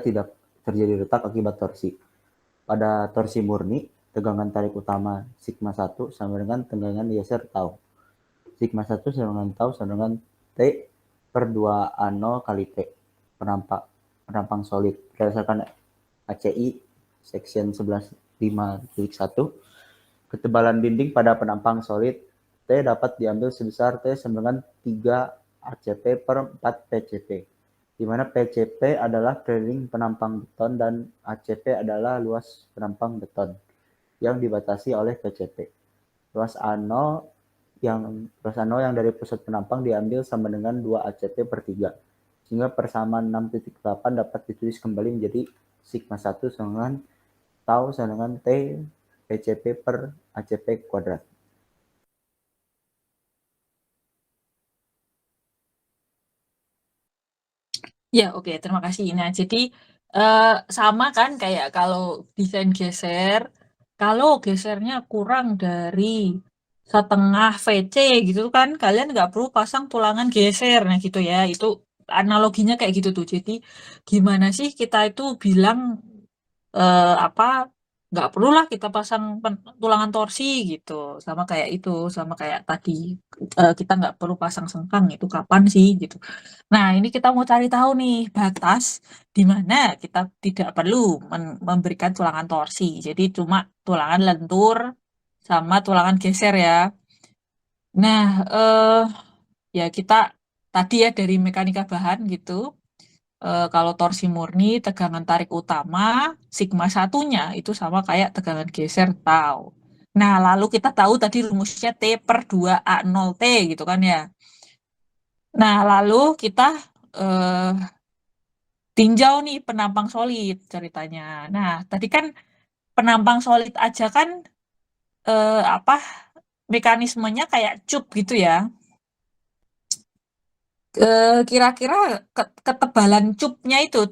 [SPEAKER 13] tidak terjadi retak akibat torsi. Pada torsi murni, tegangan tarik utama sigma 1 sama dengan tegangan geser tau. Sigma 1 sama dengan tau sama dengan T per 2A0 kali T. Penampang solid. Berdasarkan ACI section 11.5.1, ketebalan dinding pada penampang solid T dapat diambil sebesar T sama dengan 3 ACP per 4 PCP, di mana PCP adalah keliling penampang beton dan ACP adalah luas penampang beton yang dibatasi oleh PCP. Luas A0 yang dari pusat penampang diambil sama dengan 2 ACP per 3, sehingga persamaan 6.8 dapat ditulis kembali menjadi sigma 1 sama dengan tau sama dengan T PCP per ACP kuadrat.
[SPEAKER 1] Ya, oke, terima kasih. Nah, jadi sama kan kayak kalau desain geser, kalau gesernya kurang dari setengah VC gitu kan, kalian nggak perlu pasang tulangan geser. Nah, gitu ya. Itu analoginya kayak gitu tuh. Jadi, gimana sih kita itu bilang apa nggak perlu lah kita pasang tulangan torsi gitu, sama kayak itu, sama kayak tadi kita nggak perlu pasang sengkang, itu kapan sih gitu. Nah, ini kita mau cari tahu nih batas di mana kita tidak perlu memberikan tulangan torsi, jadi cuma tulangan lentur sama tulangan geser ya. Nah, ya kita tadi ya dari mekanika bahan gitu. Kalau torsi murni, tegangan tarik utama, sigma satunya itu sama kayak tegangan geser tau. Nah, lalu kita tahu tadi rumusnya T per 2A0T gitu kan ya. Nah, lalu kita tinjau nih penampang solid ceritanya. Nah, tadi kan penampang solid aja kan mekanismenya kayak cup gitu ya. Kira-kira ketebalan cupnya itu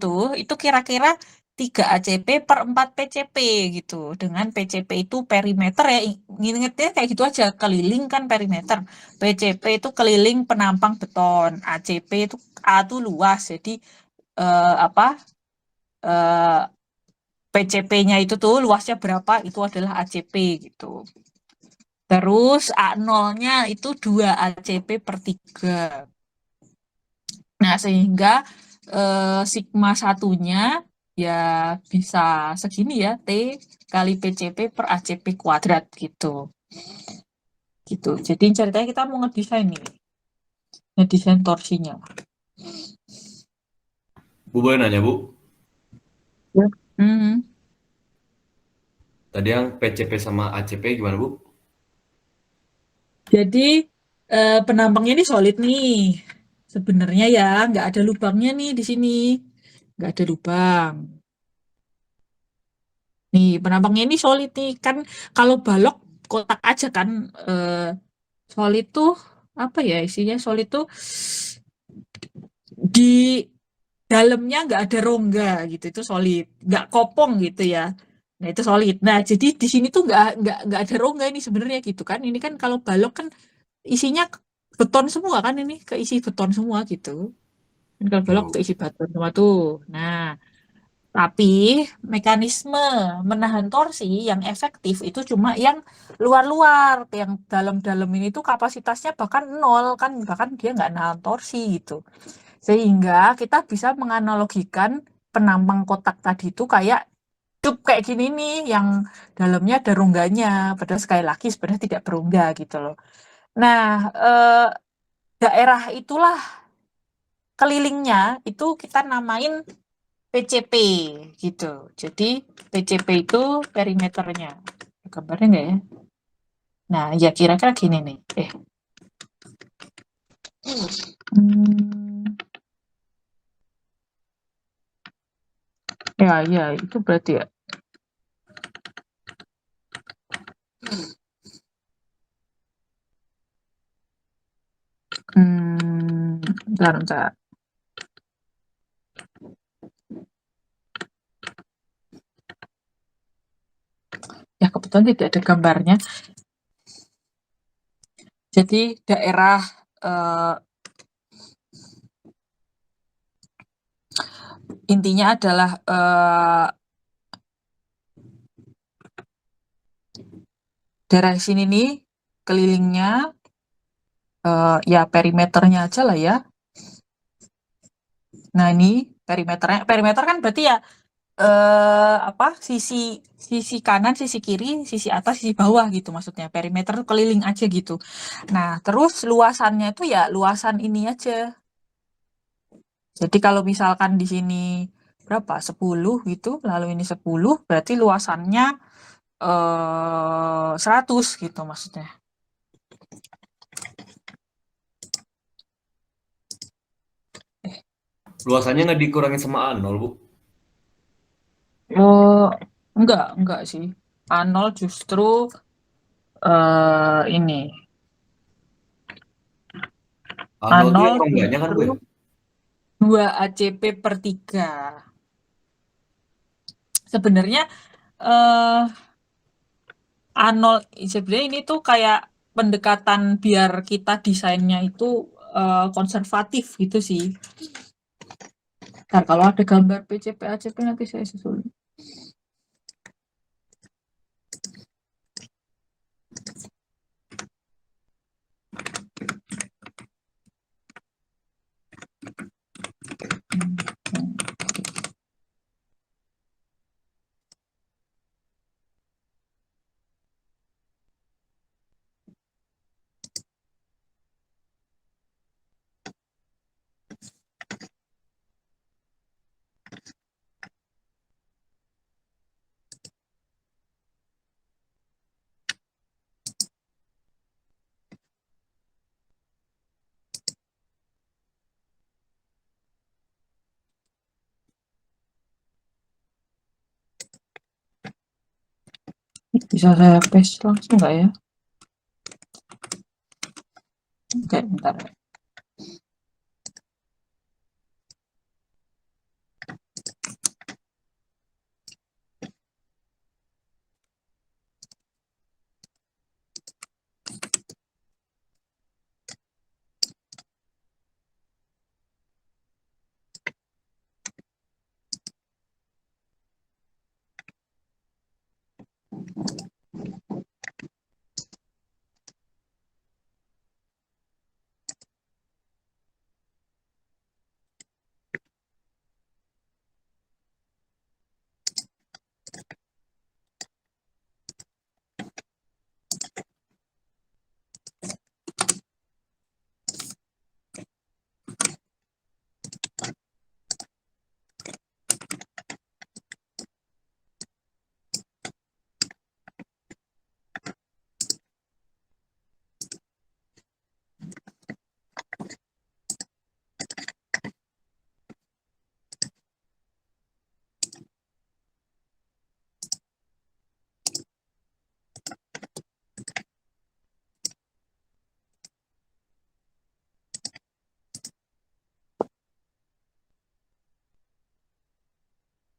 [SPEAKER 1] kira-kira 3 ACP per 4 PCP gitu. Dengan PCP itu perimeter ya, ingetnya kayak gitu aja, keliling kan perimeter. PCP itu keliling penampang beton, ACP itu A itu luas, jadi PCP-nya itu tuh luasnya berapa, itu adalah ACP gitu. Terus A0-nya itu 2 ACP per 3. Nah, sehingga sigma satunya ya bisa segini ya, T kali PCP per ACP kuadrat gitu. Gitu. Jadi ceritanya kita mau ngedesain nih. Ngedesain torsinya.
[SPEAKER 5] Bu boleh nanya, Bu?
[SPEAKER 1] Ya.
[SPEAKER 5] Tadi yang PCP sama ACP gimana, Bu?
[SPEAKER 1] Jadi penampangnya ini solid nih. Sebenarnya ya nggak ada lubangnya nih di sini. Nggak ada lubang. Nih, penampangnya ini solid nih. Kan kalau balok kotak aja kan solid tuh apa ya isinya, solid tuh di dalamnya nggak ada rongga gitu, itu solid, nggak kopong gitu ya. Nah, itu solid. Nah, jadi di sini tuh nggak ada rongga ini sebenarnya gitu kan. Ini kan kalau balok kan isinya beton semua kan, ini keisi beton semua gitu. Kan kalau balok keisi beton semua tuh. Nah, tapi mekanisme menahan torsi yang efektif itu cuma yang luar-luar, yang dalam-dalam ini tuh kapasitasnya bahkan nol kan, bahkan dia nggak nahan torsi gitu. Sehingga kita bisa menganalogikan penampang kotak tadi itu kayak cup kayak gini nih, yang dalamnya ada rongganya, padahal sekali lagi sebenarnya tidak berongga gitu loh. Nah, daerah itulah kelilingnya itu kita namain PCP gitu. Jadi PCP itu perimeternya. Gambarnya nggak ya? Nah, ya kira-kira gini nih. Ya, itu berarti ya. Bentar. Ya, kebetulan tidak ada gambarnya. Jadi daerah intinya adalah daerah sini nih kelilingnya ya perimeternya aja lah ya. Nah ini perimeternya, perimeter kan berarti ya apa sisi kanan, sisi kiri, sisi atas, sisi bawah gitu maksudnya. Perimeter keliling aja gitu. Nah terus luasannya itu ya luasan ini aja. Jadi kalau misalkan di sini berapa 10 gitu, lalu ini 10 berarti luasannya 100 gitu maksudnya.
[SPEAKER 5] Luasannya nggak dikurangin sama A0, Bu?
[SPEAKER 1] Oh, enggak sih. A0 justru ini.
[SPEAKER 5] A0 tuh
[SPEAKER 1] A0
[SPEAKER 5] yang enggaknya kan, Bu ya?
[SPEAKER 1] 2 ACP per 3. Sebenarnya A0 sebenarnya ini tuh kayak pendekatan biar kita desainnya itu konservatif gitu sih. Ntar kalau ada gambar PCP ACP nanti saya susul. Bisa saya paste langsung nggak ya? Oke, bentar.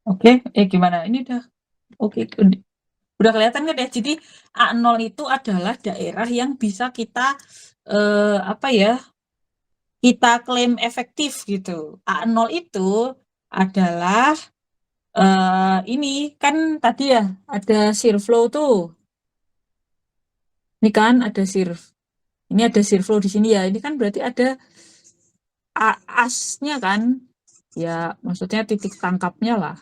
[SPEAKER 1] Oke, gimana? Ini udah oke, udah kelihatan kan ya? Jadi A0 itu adalah daerah yang bisa kita apa ya? Kita klaim efektif gitu. A0 itu adalah ini kan tadi ya ada shear flow tuh. Ini kan ada shear. Ini ada shear flow di sini ya. Ini kan berarti ada asnya kan? Ya, maksudnya titik tangkapnya lah.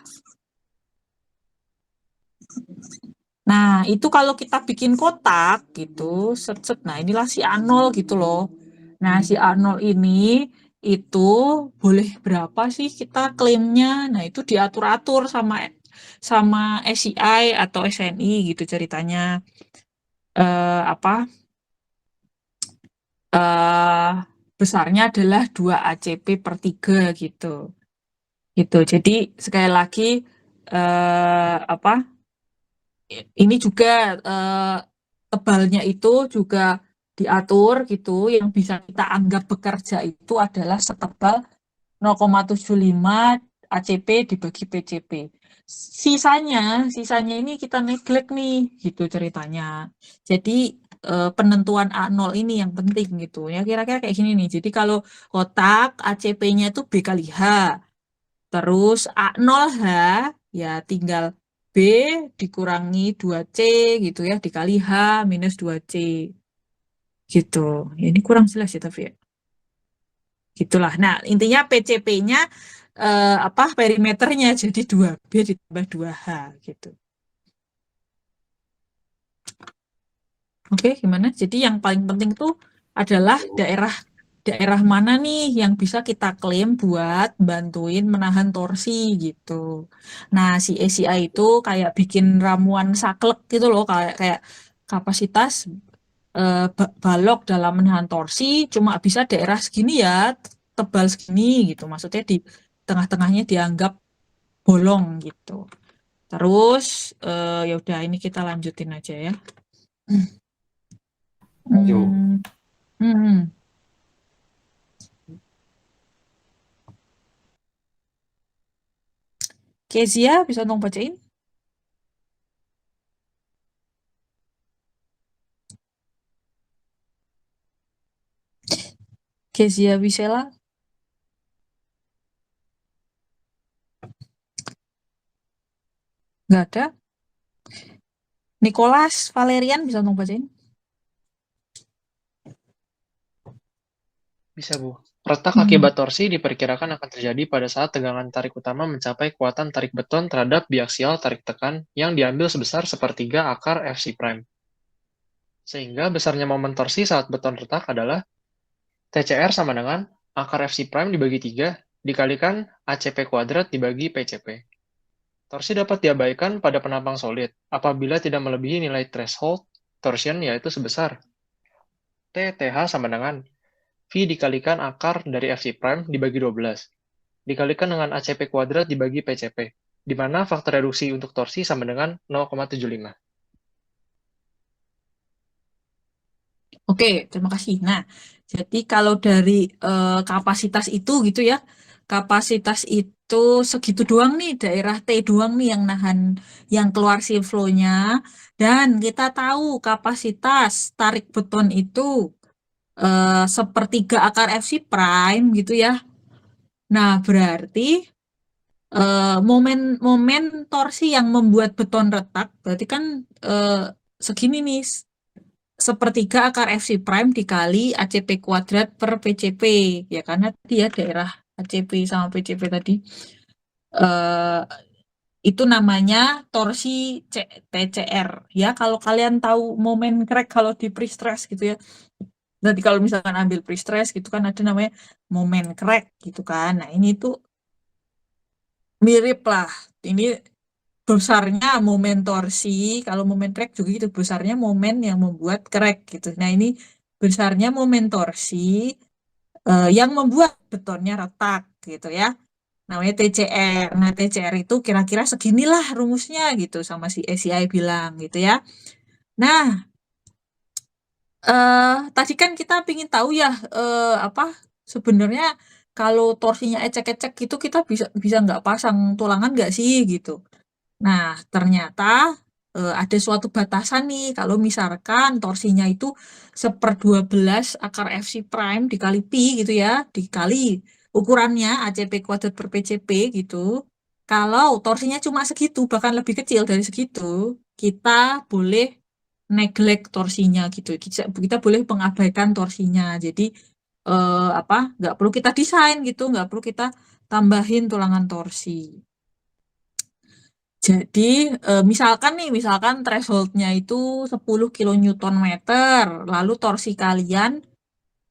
[SPEAKER 1] Nah, itu kalau kita bikin kotak gitu, set-set. Nah, inilah si A0 gitu loh. Nah, si A0 ini itu boleh berapa sih kita klaimnya? Nah, itu diatur-atur sama SCI atau SNI gitu ceritanya. Apa? Besarnya adalah 2 ACP per 3 gitu. Gitu. Jadi sekali lagi apa? Ini juga tebalnya itu juga diatur gitu, yang bisa kita anggap bekerja itu adalah setebal 0,75 ACP dibagi PCP. Sisanya ini kita neglect nih, gitu ceritanya. Jadi penentuan A0 ini yang penting gitu ya, kira-kira kayak gini nih. Jadi kalau kotak ACP-nya itu B kali H, terus A0H ya tinggal B dikurangi 2C gitu ya, dikali H minus 2C gitu. Ya, ini kurang jelas ya tapi ya. Gitulah. Nah, intinya PCP-nya apa perimeternya jadi 2B ditambah 2H gitu. Oke, gimana? Jadi yang paling penting tuh adalah daerah mana nih yang bisa kita klaim buat bantuin menahan torsi gitu. Nah, si ACI itu kayak bikin ramuan saklek gitu loh, kayak kayak kapasitas balok dalam menahan torsi cuma bisa daerah segini ya, tebal segini gitu. Maksudnya di tengah-tengahnya dianggap bolong gitu. Terus ya udah ini kita lanjutin aja ya.
[SPEAKER 8] Yuk.
[SPEAKER 1] Kezia bisa dong bacain? Kezia Wisela? Nggak ada. Nicholas Valerian bisa dong bacain?
[SPEAKER 11] Bisa, Bu. Retak akibat torsi diperkirakan akan terjadi pada saat tegangan tarik utama mencapai kekuatan tarik beton terhadap biaksial tarik tekan yang diambil sebesar sepertiga akar Fc prime. Sehingga besarnya momen torsi saat beton retak adalah TCR sama dengan akar Fc prime dibagi 3 dikalikan ACP kuadrat dibagi PCP. Torsi dapat diabaikan pada penampang solid apabila tidak melebihi nilai threshold torsion yaitu sebesar TTH sama dengan V dikalikan akar dari Fc prime dibagi 12, dikalikan dengan ACP kuadrat dibagi PCP, di mana faktor reduksi untuk torsi sama dengan 0,75.
[SPEAKER 1] Oke, terima kasih. Nah, jadi kalau dari kapasitas itu gitu ya, kapasitas itu segitu doang nih, daerah T doang nih yang nahan, yang keluar seal flow-nya, dan kita tahu kapasitas tarik beton itu sepertiga akar Fc prime gitu ya. Nah, berarti momen torsi yang membuat beton retak berarti kan segini nih, sepertiga akar Fc prime dikali ACP kuadrat per PCP ya, karena dia daerah ACP sama PCP tadi itu namanya torsi TCR ya. Kalau kalian tahu momen crack kalau di pre-stress gitu ya, nanti kalau misalkan ambil pre-stress gitu kan ada namanya momen crack gitu kan. Nah ini tuh mirip lah, ini besarnya momen torsi, kalau momen crack juga gitu, besarnya momen yang membuat crack gitu. Nah ini besarnya momen torsi yang membuat betonnya retak gitu ya, namanya TCR. Nah TCR itu kira-kira seginilah rumusnya gitu sama si ACI bilang gitu ya. Nah tadi kan kita ingin tahu ya apa sebenarnya kalau torsinya ecek-ecek gitu kita bisa nggak pasang tulangan nggak sih gitu. Nah ternyata ada suatu batasan nih kalau misalkan torsinya itu 1/12 akar Fc prime dikali pi gitu ya, dikali ukurannya ACP kuadrat per PCP gitu. Kalau torsinya cuma segitu bahkan lebih kecil dari segitu, kita boleh neglect torsinya gitu. Kita boleh mengabaikan torsinya. Jadi apa nggak perlu kita desain gitu, nggak perlu kita tambahin tulangan torsi. Jadi misalkan thresholdnya itu 10 kN meter, lalu torsi kalian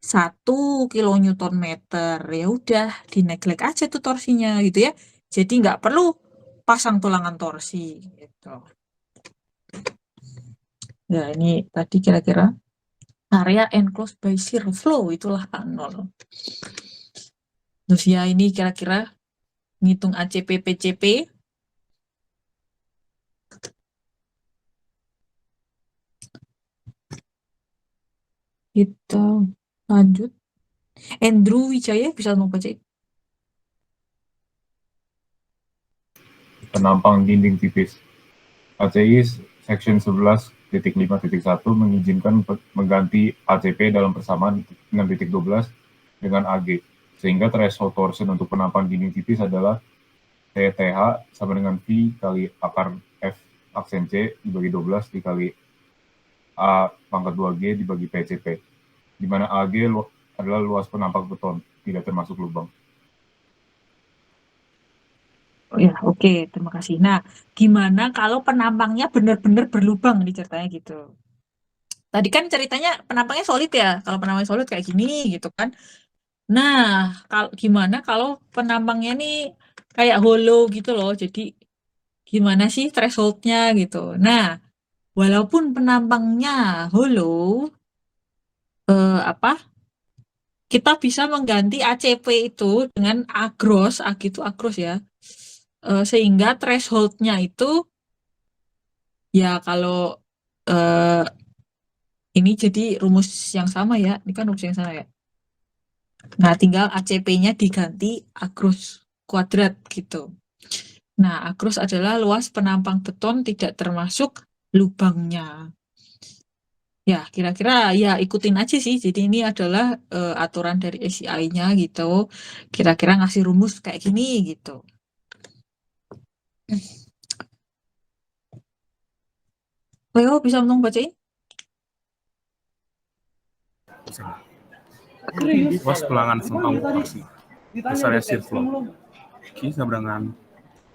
[SPEAKER 1] 1 kN meter, ya udah di neglect aja tuh torsinya gitu ya. Jadi nggak perlu pasang tulangan torsi gitu. Ya ini tadi kira-kira area enclosed by shear flow itulah A0. Terus ya ini kira-kira ngitung ACP PCP. Kita lanjut. Andrew Wijaya bisa mau baca?
[SPEAKER 4] Penampang dinding tipis. ACI section 11 titik 5.1 mengizinkan mengganti ACP dalam persamaan 6.12 dengan AG, sehingga threshold torsion untuk penampang dinding tipis adalah TTH sama dengan V kali akar F aksen C dibagi 12 dikali A pangkat 2G dibagi PCP, di mana AG adalah luas penampang beton, tidak termasuk lubang.
[SPEAKER 1] Oh ya, oke, terima kasih. Nah, gimana kalau penampangnya benar-benar berlubang nih ceritanya gitu. Tadi kan ceritanya penampangnya solid ya. Kalau penampangnya solid kayak gini gitu kan. Nah, gimana kalau penampangnya nih kayak hollow gitu loh. Jadi gimana sih thresholdnya gitu. Nah, walaupun penampangnya hollow, apa? Kita bisa mengganti ACP itu dengan agros, gitu agros ya. Sehingga thresholdnya itu ya kalau eh, ini jadi rumus yang sama ya. Ini kan rumus yang sama ya. Nah, tinggal ACP-nya diganti agros kuadrat gitu. Nah, agros adalah luas penampang beton tidak termasuk lubangnya. Ya, kira-kira ya ikutin aja sih. Jadi ini adalah aturan dari ACI-nya gitu. Kira-kira ngasih rumus kayak gini gitu. Leo bisa tolong bacain?
[SPEAKER 2] Luas tulangan sentang torsi. Besarnya shear flow. Q sama dengan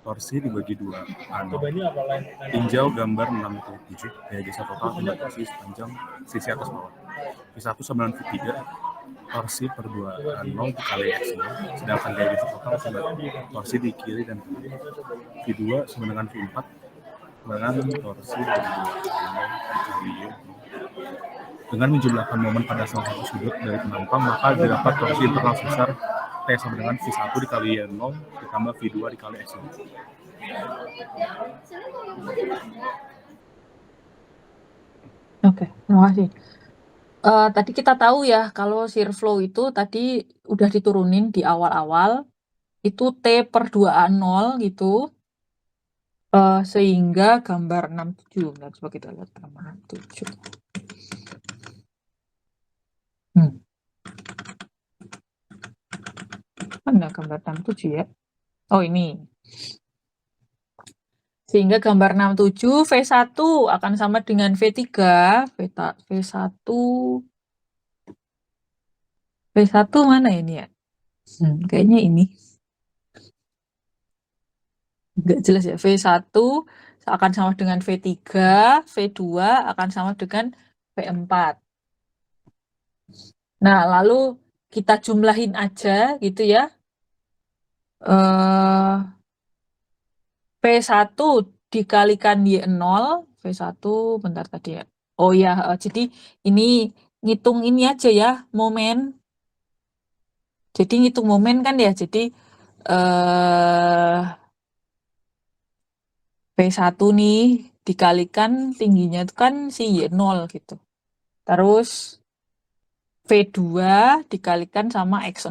[SPEAKER 2] torsi dibagi 2. Tinjau gambar 6.7. Daya geser total akibat torsi sepanjang sisi atas bawah. V1 sama dengan V3. Torsi per 2 0 dikali X. Sedangkan daya geser total akibat torsi di kiri dan kanan. V2 sama dengan V4 dengan torsi per 2 0 dikali Y. Dengan menjumlahkan momen pada salah satu sudut dari penampang, maka didapat torsi internal sebesar T sama dengan V1 dikali Y0 ditambah V2 dikali X0.
[SPEAKER 1] Oke, terima kasih. Tadi kita tahu ya, kalau shear flow itu tadi udah diturunin di awal-awal, itu T per 2A0 gitu, sehingga gambar 67. Nah, coba kita lihat gambar 67. Mana gambar 67 ya? Oh, ini. Sehingga gambar 67 V1 akan sama dengan V3. V1 V1 mana ini ya? Kayaknya ini. Nggak jelas ya. V1 akan sama dengan V3, V2 akan sama dengan V4. Nah, lalu kita jumlahin aja gitu ya. V1 dikalikan Y0, V1 bentar tadi ya. Oh ya, jadi ini ngitung ini aja ya, momen. Jadi ngitung momen kan ya, jadi V1 nih dikalikan tingginya itu kan si Y0 gitu. Terus V2 dikalikan sama X0.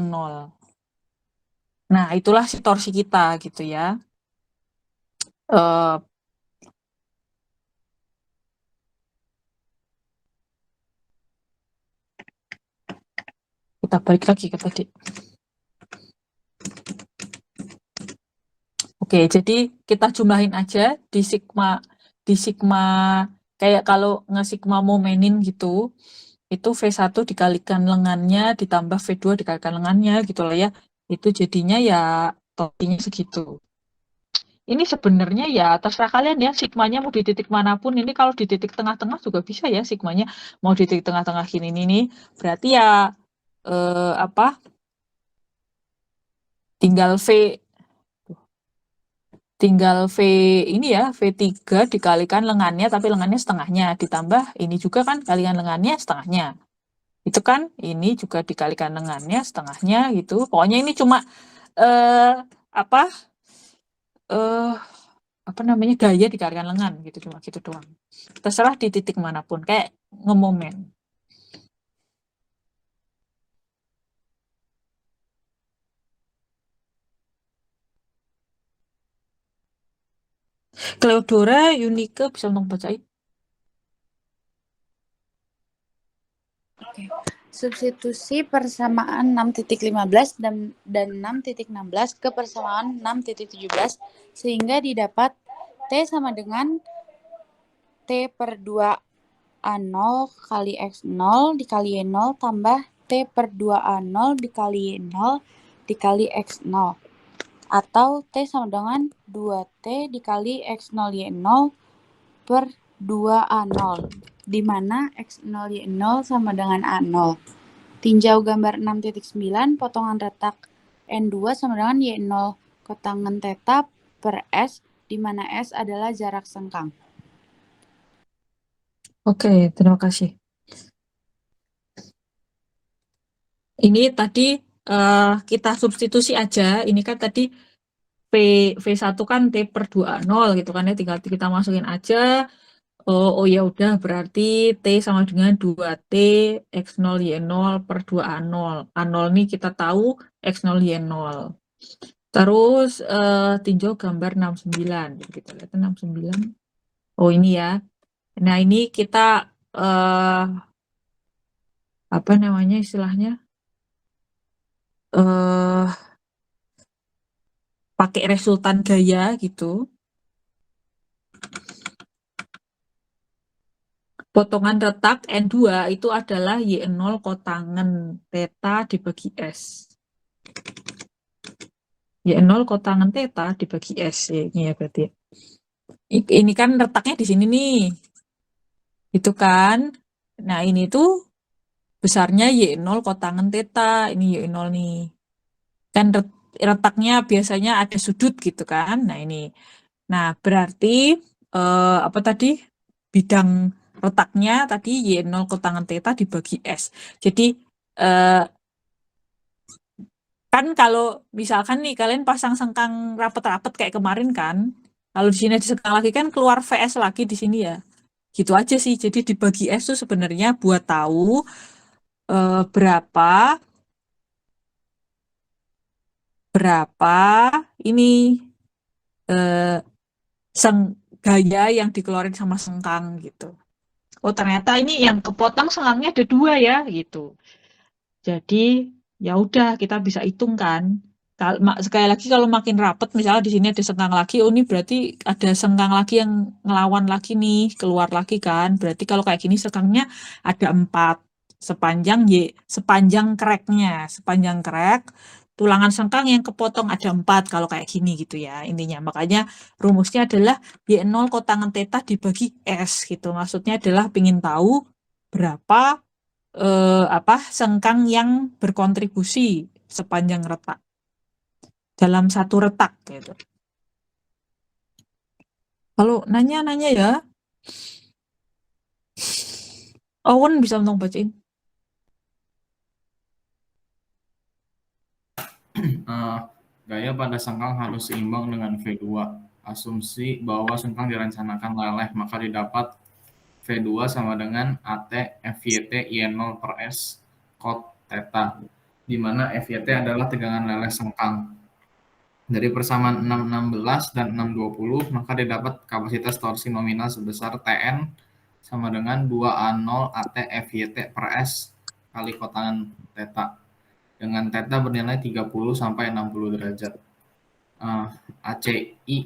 [SPEAKER 1] Nah, itulah si torsi kita gitu ya. Kita balik lagi ke tadi. Oke, jadi kita jumlahin aja di sigma kayak kalau nge-sigma momenin gitu, itu V1 dikalikan lengannya ditambah V2 dikalikan lengannya gitu lah ya. Itu jadinya ya torsinya segitu. Ini sebenarnya ya terserah kalian ya, sigmanya mau di titik manapun. Ini kalau di titik tengah-tengah juga bisa ya sigmanya. Mau di titik tengah-tengah gini nih, berarti ya apa? Tinggal V ini ya, V3 dikalikan lengannya, tapi lengannya setengahnya. Ditambah ini juga kan kalikan lengannya setengahnya. Itu kan ini juga dikalikan lengannya setengahnya gitu. Pokoknya ini cuma apa namanya, gaya dikalikan lengan gitu, cuma gitu doang. Terserah di titik manapun, kayak ngemomen. Cleodora, Unica bisa tolong bacain.
[SPEAKER 3] Substitusi persamaan 6.15 dan 6.16 ke persamaan 6.17 sehingga didapat T sama dengan T per 2A0 kali X0 dikali Y0 tambah T per 2A0 dikali Y0 dikali X0. Atau T sama dengan 2T dikali X0 Y0 per 2A0, di mana X0 Y0 sama dengan A0. Tinjau gambar 6.9, potongan retak N2 sama dengan Y0 kotangen theta per S, di mana S adalah jarak sengkang.
[SPEAKER 1] Oke, terima kasih. Ini tadi kita substitusi aja. Ini kan tadi V1 kan T per 2A0 gitu kan ya. Tinggal kita masukin aja. Oh ya udah berarti T sama dengan 2T X0 Y0 per 2A0. A0 nih kita tahu X0 Y0. Terus tinjau gambar 69. Kita lihat 69. Oh ini ya. Nah ini kita apa namanya istilahnya? Pakai resultan gaya gitu. Potongan retak N2 itu adalah Y0 kotangen theta dibagi S. Y0 kotangen theta dibagi S. Ini ya berarti. Ini kan retaknya di sini nih. Itu kan. Nah ini tuh besarnya Y0 kotangen theta. Ini Y0 nih. Kan retaknya biasanya ada sudut gitu kan. Nah ini. Nah berarti apa tadi? Bidang retaknya tadi Y0 kotangen theta dibagi S. Jadi kan kalau misalkan nih kalian pasang sengkang rapet-rapet kayak kemarin kan, kalau di sini disengkang lagi kan keluar VS lagi di sini ya. Gitu aja sih. Jadi dibagi S tuh sebenarnya buat tahu berapa ini gaya yang dikeluarin sama sengkang gitu. Oh ternyata ini yang kepotong sengkangnya ada 2 ya gitu. Jadi ya udah kita bisa hitung kan. Sekali lagi kalau makin rapet misalnya di sini ada sengkang lagi, oh ini berarti ada sengkang lagi yang ngelawan lagi nih, keluar lagi kan. Berarti kalau kayak gini sengkangnya ada 4 sepanjang crack-nya, sepanjang crack tulangan sengkang yang kepotong ada 4 kalau kayak gini gitu ya intinya. Makanya rumusnya adalah Y0 kotangen theta dibagi S gitu. Maksudnya adalah pengen tahu berapa sengkang yang berkontribusi sepanjang retak dalam satu retak gitu. Kalau nanya ya. Owen bisa tolong bacain.
[SPEAKER 8] Gaya pada sengkang harus seimbang dengan V2. Asumsi bahwa sengkang direncanakan leleh, maka didapat V2 sama dengan AT FYT Y0 per S cot theta, di mana FYT adalah tegangan leleh sengkang. Dari persamaan 616 dan 620, maka didapat kapasitas torsi nominal sebesar Tn sama dengan 2A0 AT FYT per S kali kotangan theta, dengan theta bernilai 30 sampai 60 derajat. ACI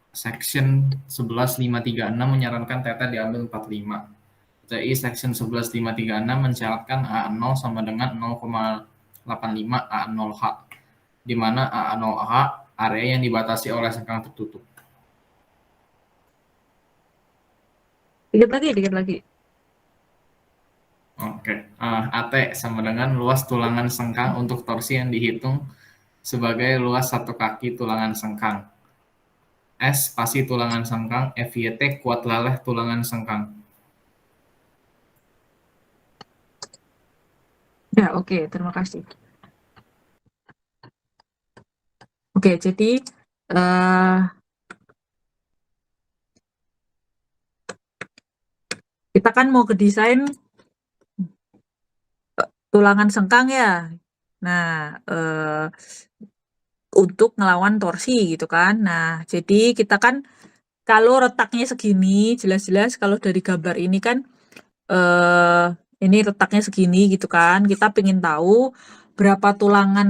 [SPEAKER 8] section 11536 menyarankan theta diambil 45. ACI section 11536 mensyaratkan A0 sama dengan 0,85 A0H, di mana A0H area yang dibatasi oleh sengkang tertutup.
[SPEAKER 1] Dikit lagi.
[SPEAKER 8] Oke, AT sama dengan luas tulangan sengkang untuk torsi yang dihitung sebagai luas satu kaki tulangan sengkang. S spasi tulangan sengkang, FYT kuat leleh tulangan sengkang.
[SPEAKER 1] Ya, oke, terima kasih. Oke, jadi kita kan mau ke desain tulangan sengkang ya. Nah, untuk ngelawan torsi gitu kan. Nah, jadi kita kan kalau retaknya segini, jelas-jelas kalau dari gambar ini kan Ini retaknya segini gitu kan. Kita pengen tahu berapa tulangan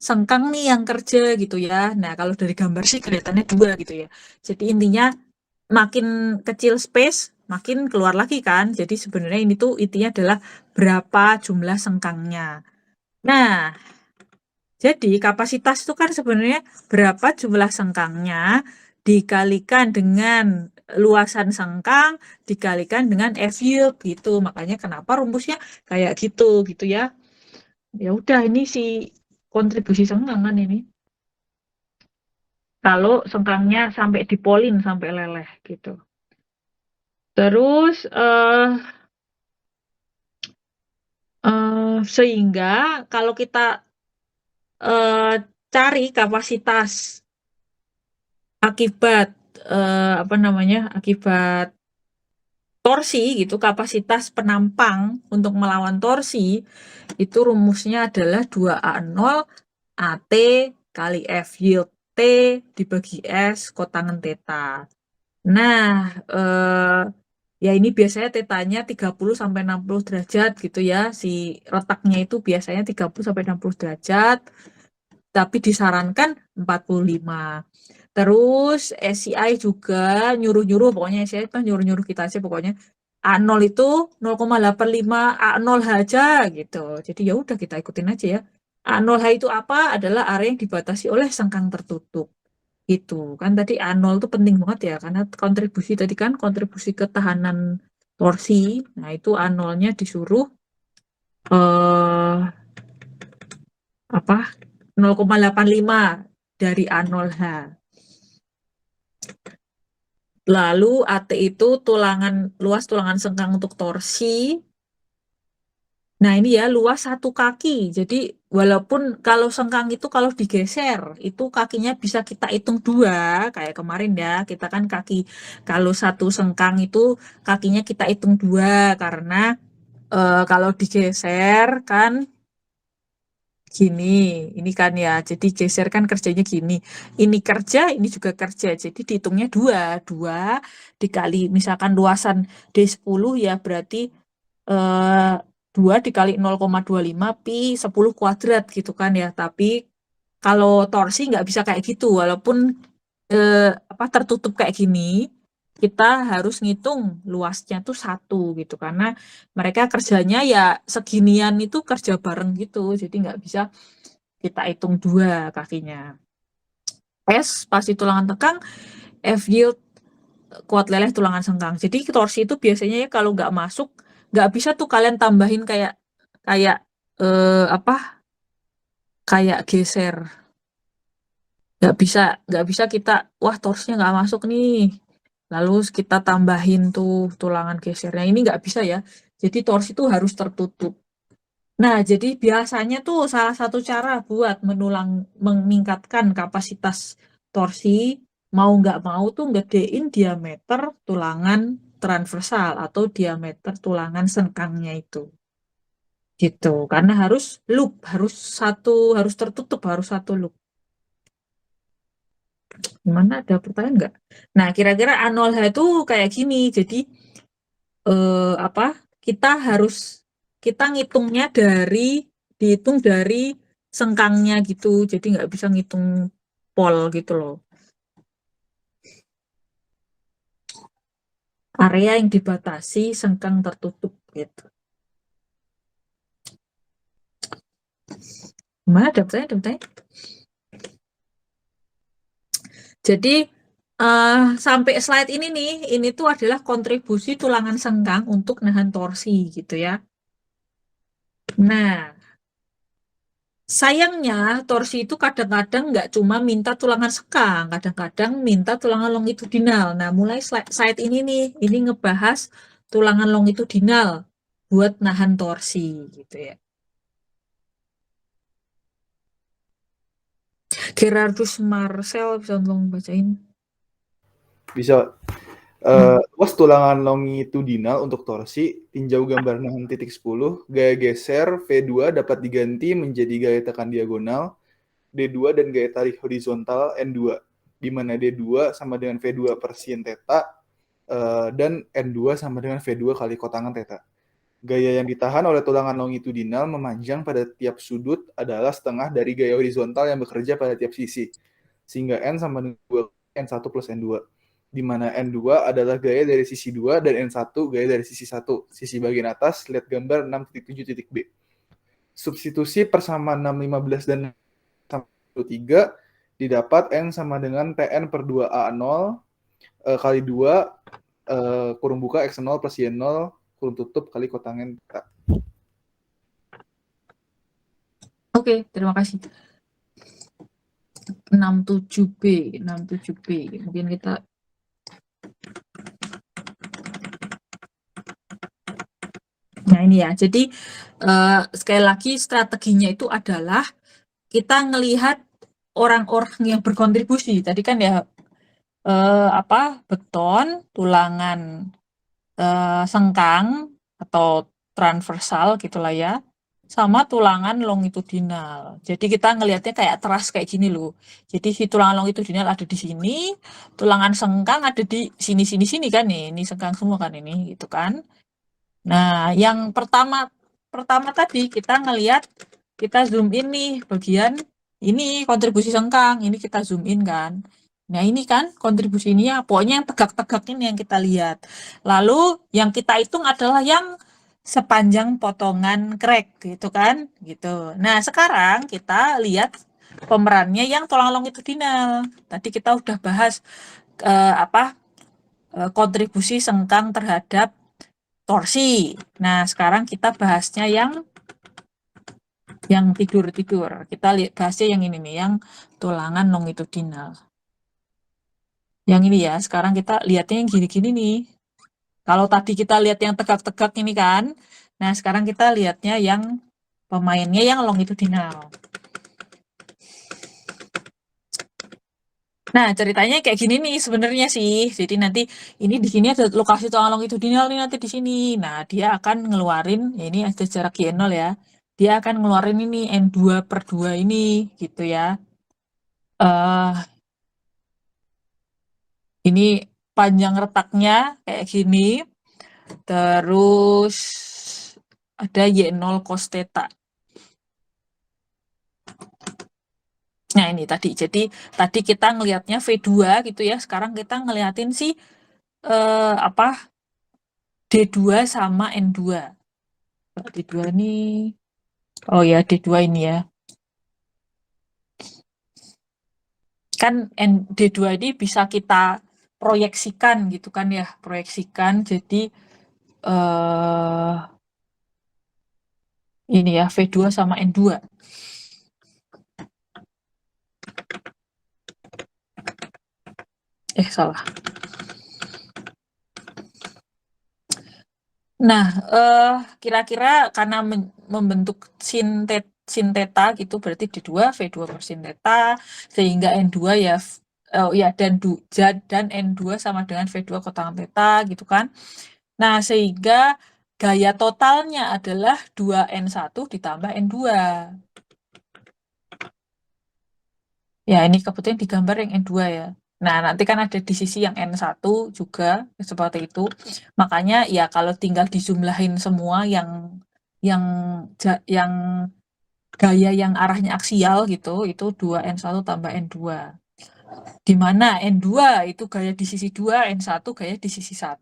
[SPEAKER 1] sengkang nih yang kerja gitu ya. Nah, kalau dari gambar sih kelihatannya 2 gitu ya. Jadi intinya makin kecil space, makin keluar lagi kan. Jadi sebenarnya ini tuh intinya adalah berapa jumlah sengkangnya. Nah, jadi kapasitas itu kan sebenarnya berapa jumlah sengkangnya dikalikan dengan luasan sengkang dikalikan dengan F yield gitu. Makanya kenapa rumusnya kayak gitu ya. Ya udah ini si kontribusi sengkang kan ini. Kalau sengkangnya sampai dipolin sampai leleh gitu. Terus sehingga kalau kita cari kapasitas akibat apa namanya akibat torsi gitu, kapasitas penampang untuk melawan torsi itu rumusnya adalah 2A0 AT kali F yield T dibagi S kotangen theta. Nah, ya ini biasanya tetanya 30 sampai 60 derajat gitu ya. Si retaknya itu biasanya 30 sampai 60 derajat, tapi disarankan 45. Terus SCI juga nyuruh-nyuruh, pokoknya SCI kan nyuruh-nyuruh kita aja pokoknya. A0 itu 0,85 A0H aja gitu. Jadi ya udah kita ikutin aja ya. A0H itu apa? Adalah area yang dibatasi oleh sengkang tertutup. Gitu. Kan tadi A0 itu penting banget ya karena kontribusi tadi kan kontribusi ketahanan torsi. Nah, itu A0-nya disuruh eh apa? 0,85 dari A0H. Lalu AT itu luas tulangan sengkang untuk torsi. Nah, ini ya luas 1 kaki. Jadi walaupun kalau sengkang itu kalau digeser, itu kakinya bisa kita hitung 2, kayak kemarin ya. Kita kan kalau 1 sengkang itu kakinya kita hitung 2, karena kalau digeser kan gini, ini kan ya, jadi geser kan kerjanya gini. Ini kerja, ini juga kerja. Jadi dihitungnya 2 dikali misalkan luasan D10 ya berarti 2 dikali 0,25 pi 10 kuadrat gitu kan ya. Tapi kalau torsi nggak bisa kayak gitu, walaupun tertutup kayak gini, kita harus ngitung luasnya tuh 1 gitu karena mereka kerjanya ya seginian itu kerja bareng gitu, jadi nggak bisa kita hitung 2 kakinya. S pasti tulangan tegang, F yield kuat leleh tulangan sengkang. Jadi torsi itu biasanya ya kalau nggak masuk, nggak bisa tuh kalian tambahin kayak kayak kayak geser. Nggak bisa kita, wah torsinya nggak masuk nih. Lalu kita tambahin tuh tulangan gesernya. Ini nggak bisa ya. Jadi torsi itu harus tertutup. Nah, jadi biasanya tuh salah satu cara buat meningkatkan kapasitas torsi, mau nggak mau tuh gedein diameter tulangan transversal atau diameter tulangan sengkangnya itu. Gitu. Karena harus loop, harus tertutup, harus 1 loop. Gimana, ada pertanyaan nggak? Nah, kira-kira A0H itu kayak gini. Jadi kita ngitungnya dihitung dari sengkangnya gitu. Jadi nggak bisa ngitung pol gitu loh. Area yang dibatasi sengkang tertutup gitu. Gimana, ada pertanyaan? Jadi sampai slide ini nih, ini tuh adalah kontribusi tulangan sengkang untuk nahan torsi gitu ya. Nah, sayangnya torsi itu kadang-kadang nggak cuma minta tulangan sengkang, kadang-kadang minta tulangan longitudinal. Nah, mulai slide ini nih, ini ngebahas tulangan longitudinal buat nahan torsi gitu ya. Gerardus Marcel bisa tolong bacain?
[SPEAKER 7] Bisa. Luas tulangan longitudinal untuk torsi, tinjau gambar 6.10, gaya geser V2 dapat diganti menjadi gaya tekan diagonal, D2 dan gaya tarik horizontal N2, di mana D2 sama dengan V2 per sin theta, dan N2 sama dengan V2 kali kotangan theta. Gaya yang ditahan oleh tulangan longitudinal memanjang pada tiap sudut adalah setengah dari gaya horizontal yang bekerja pada tiap sisi, sehingga N sama dengan 2 N1 plus N2, di mana N2 adalah gaya dari sisi 2 dan N1 gaya dari sisi 1. Sisi bagian atas, lihat gambar 6.7.b. Substitusi persamaan 6, 15, dan 3 didapat N sama dengan Tn per 2A0 kali 2 kurung buka X0 plus Y0 kurung tutup kali kotangen K.
[SPEAKER 1] Oke, terima kasih. 67B. Mungkin kita Nah, ini ya. Jadi sekali lagi strateginya itu adalah kita ngelihat orang-orang yang berkontribusi. Tadi kan ya beton, tulangan sengkang atau transversal gitulah ya, sama tulangan longitudinal. Jadi kita ngelihatnya kayak teras kayak gini loh. Jadi si tulangan longitudinal ada di sini, tulangan sengkang ada di sini kan nih. Ini sengkang semua kan ini gitu kan. Nah, yang pertama tadi kita ngelihat, kita zoom in nih bagian ini kontribusi sengkang, ini kita zoom in kan. Nah, ini kan kontribusinya, pokoknya yang tegak-tegak ini yang kita lihat. Lalu yang kita hitung adalah yang sepanjang potongan crack gitu kan, gitu. Nah, sekarang kita lihat pemerannya yang tulang longitudinal. Tadi kita udah bahas kontribusi sengkang terhadap torsi. Nah, sekarang kita bahasnya yang tidur. Kita bahasnya yang ini nih, yang tulangan longitudinal. Yang ini ya, sekarang kita lihatnya yang gini-gini nih. Kalau tadi kita lihat yang tegak-tegak ini kan, nah sekarang kita lihatnya yang pemainnya yang longitudinal. Nah, ceritanya kayak gini nih sebenarnya sih. Jadi nanti ini di sini ada lokasi tulang longitudinal nih nanti di sini. Nah, dia akan ngeluarin, ya ini ada jarak Y0 ya. Dia akan ngeluarin ini N2 per 2 ini gitu ya. Ini panjang retaknya kayak gini. Terus ada Y0 cos theta. Nah, ini tadi. Jadi tadi kita ngelihatnya V2 gitu ya. Sekarang kita ngeliatin si D2 sama N2. D2 ini oh ya, D2 ini ya. Kan D2 ini bisa kita proyeksikan gitu kan ya, proyeksikan. Jadi ini ya, V2 sama N2. Salah. Nah, kira-kira karena membentuk sin theta gitu, berarti D2 V2 per sin theta, sehingga N2 ya dan N2 sama dengan V2 kotangan theta gitu kan. Nah, sehingga gaya totalnya adalah 2N1 ditambah N2. Ya, ini kebetulan digambar yang N2 ya. Nah, nanti kan ada di sisi yang N1 juga, seperti itu. Makanya ya kalau tinggal dijumlahin semua yang gaya yang arahnya aksial gitu, itu 2N1 tambah N2. Di mana N2 itu gaya di sisi 2, N1 gaya di sisi 1.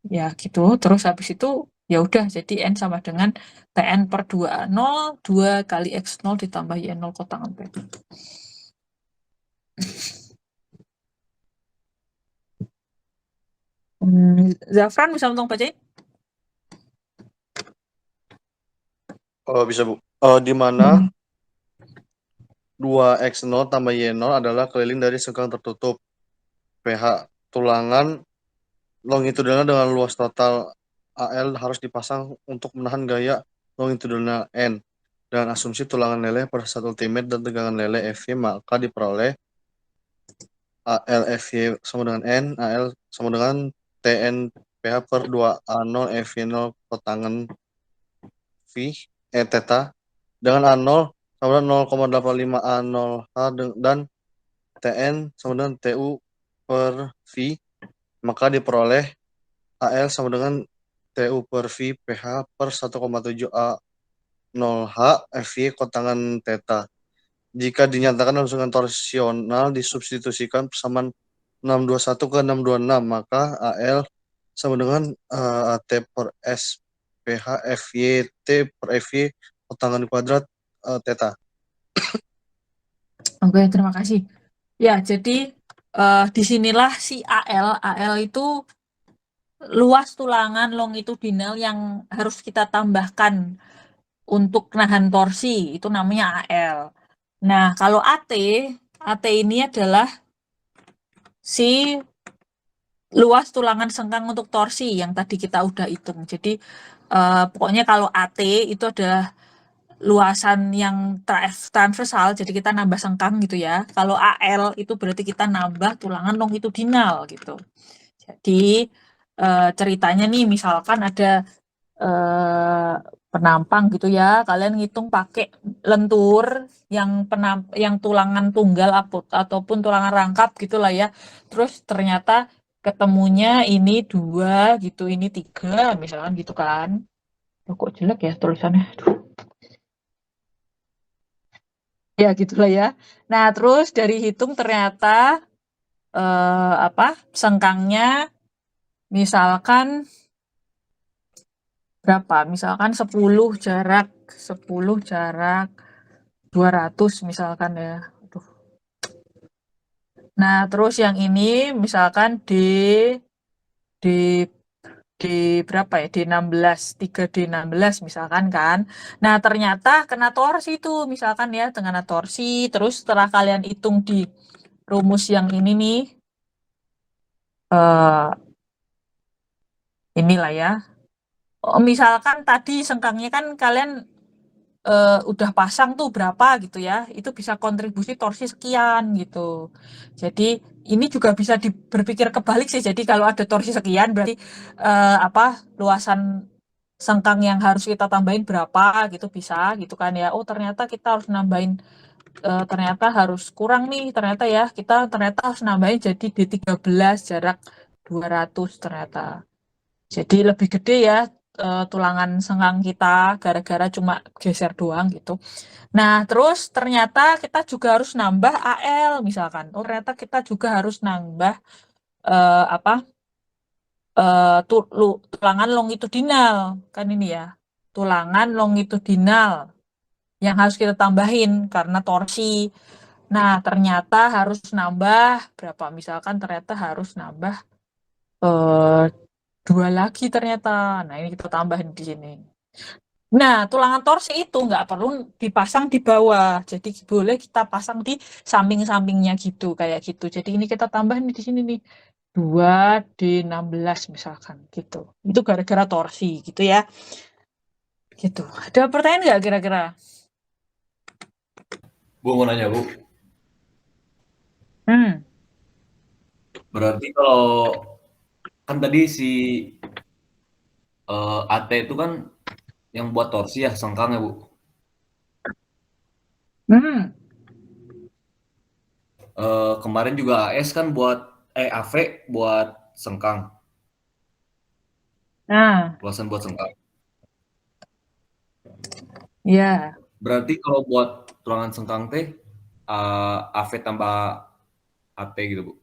[SPEAKER 1] Ya, gitu. Terus habis itu ya udah jadi N sama dengan Tn per 2A0, 2 kali X0 ditambah Y0 kotangan P. Zafran bisa tolong bacain?
[SPEAKER 9] Bisa, Bu. Di mana 2X0 tambah Y0 adalah keliling dari sengkang tertutup. pH tulangan longitudinal dengan luas total AL harus dipasang untuk menahan gaya longitudinal N. Dengan asumsi tulangan leleh per 1 ultimate dan tegangan leleh FY, maka diperoleh AL FY sama dengan N, AL sama dengan TN pH per 2A0 FY0 kotangan theta dengan A0 sama dengan 0,85 A0 H dan TN sama dengan TU per V, maka diperoleh AL sama dengan TU per V PH per 1,7 A 0H FY kotangan theta. Jika dinyatakan langsungan torsional disubstitusikan persamaan 621 ke 626, maka AL sama dengan AT per S PH FY T per FY kotangan kuadrat theta.
[SPEAKER 1] Oke, terima kasih. Ya, jadi disinilah si AL itu luas tulangan longitudinal yang harus kita tambahkan untuk nahan torsi, itu namanya AL. Nah, kalau AT ini adalah si luas tulangan sengkang untuk torsi yang tadi kita udah hitung. Jadi pokoknya kalau AT itu adalah luasan yang transversal, jadi kita nambah sengkang gitu ya. Kalau AL itu berarti kita nambah tulangan longitudinal gitu. Jadi ceritanya nih misalkan ada penampang gitu ya, kalian ngitung pakai lentur yang tulangan tunggal ataupun tulangan rangkap gitulah ya. Terus ternyata ketemunya ini 2 gitu, ini 3 misalkan gitu kan. Loh, kok jelek ya tulisannya? Aduh. Ya gitulah ya. Nah, terus dari hitung ternyata sengkangnya misalkan berapa? Misalkan 10 jarak 200 misalkan ya. Aduh. Nah, terus yang ini misalkan D berapa ya? D16, 3D16 misalkan kan. Nah, ternyata kena torsi itu misalkan ya, kena torsi. Terus setelah kalian hitung di rumus yang ini nih, inilah ya. Misalkan tadi sengkangnya kan kalian udah pasang tuh berapa gitu ya, itu bisa kontribusi torsi sekian gitu. Jadi ini juga bisa berpikir kebalik sih. Jadi kalau ada torsi sekian berarti luasan sengkang yang harus kita tambahin berapa gitu bisa gitu kan ya. Oh ternyata kita harus nambahin, ternyata harus kurang nih ternyata ya, kita ternyata harus nambahin jadi D13 jarak 200 ternyata. Jadi lebih gede ya tulangan sengkang kita gara-gara cuma geser doang gitu. Nah, terus ternyata kita juga harus nambah AL misalkan. Oh, ternyata kita juga harus nambah tulangan longitudinal kan ini ya. Tulangan longitudinal yang harus kita tambahin karena torsi. Nah, ternyata harus nambah berapa? Misalkan ternyata harus nambah 2 lagi ternyata. Nah, ini kita tambahin di sini. Nah, tulangan torsi itu nggak perlu dipasang di bawah. Jadi boleh kita pasang di samping-sampingnya gitu, kayak gitu. Jadi ini kita tambahin di sini nih. 2D16 misalkan gitu. Itu gara-gara torsi gitu ya. Gitu. Ada pertanyaan nggak kira-kira?
[SPEAKER 5] Bu mau nanya, Bu. Berarti kalau kan tadi si AT itu kan yang buat torsi ya, sengkang ya, Bu. Kemarin juga AS kan buat AV buat sengkang. Luasan buat sengkang.
[SPEAKER 1] Iya.
[SPEAKER 5] Berarti kalau buat tulangan sengkang teh AV tambah AT gitu, Bu.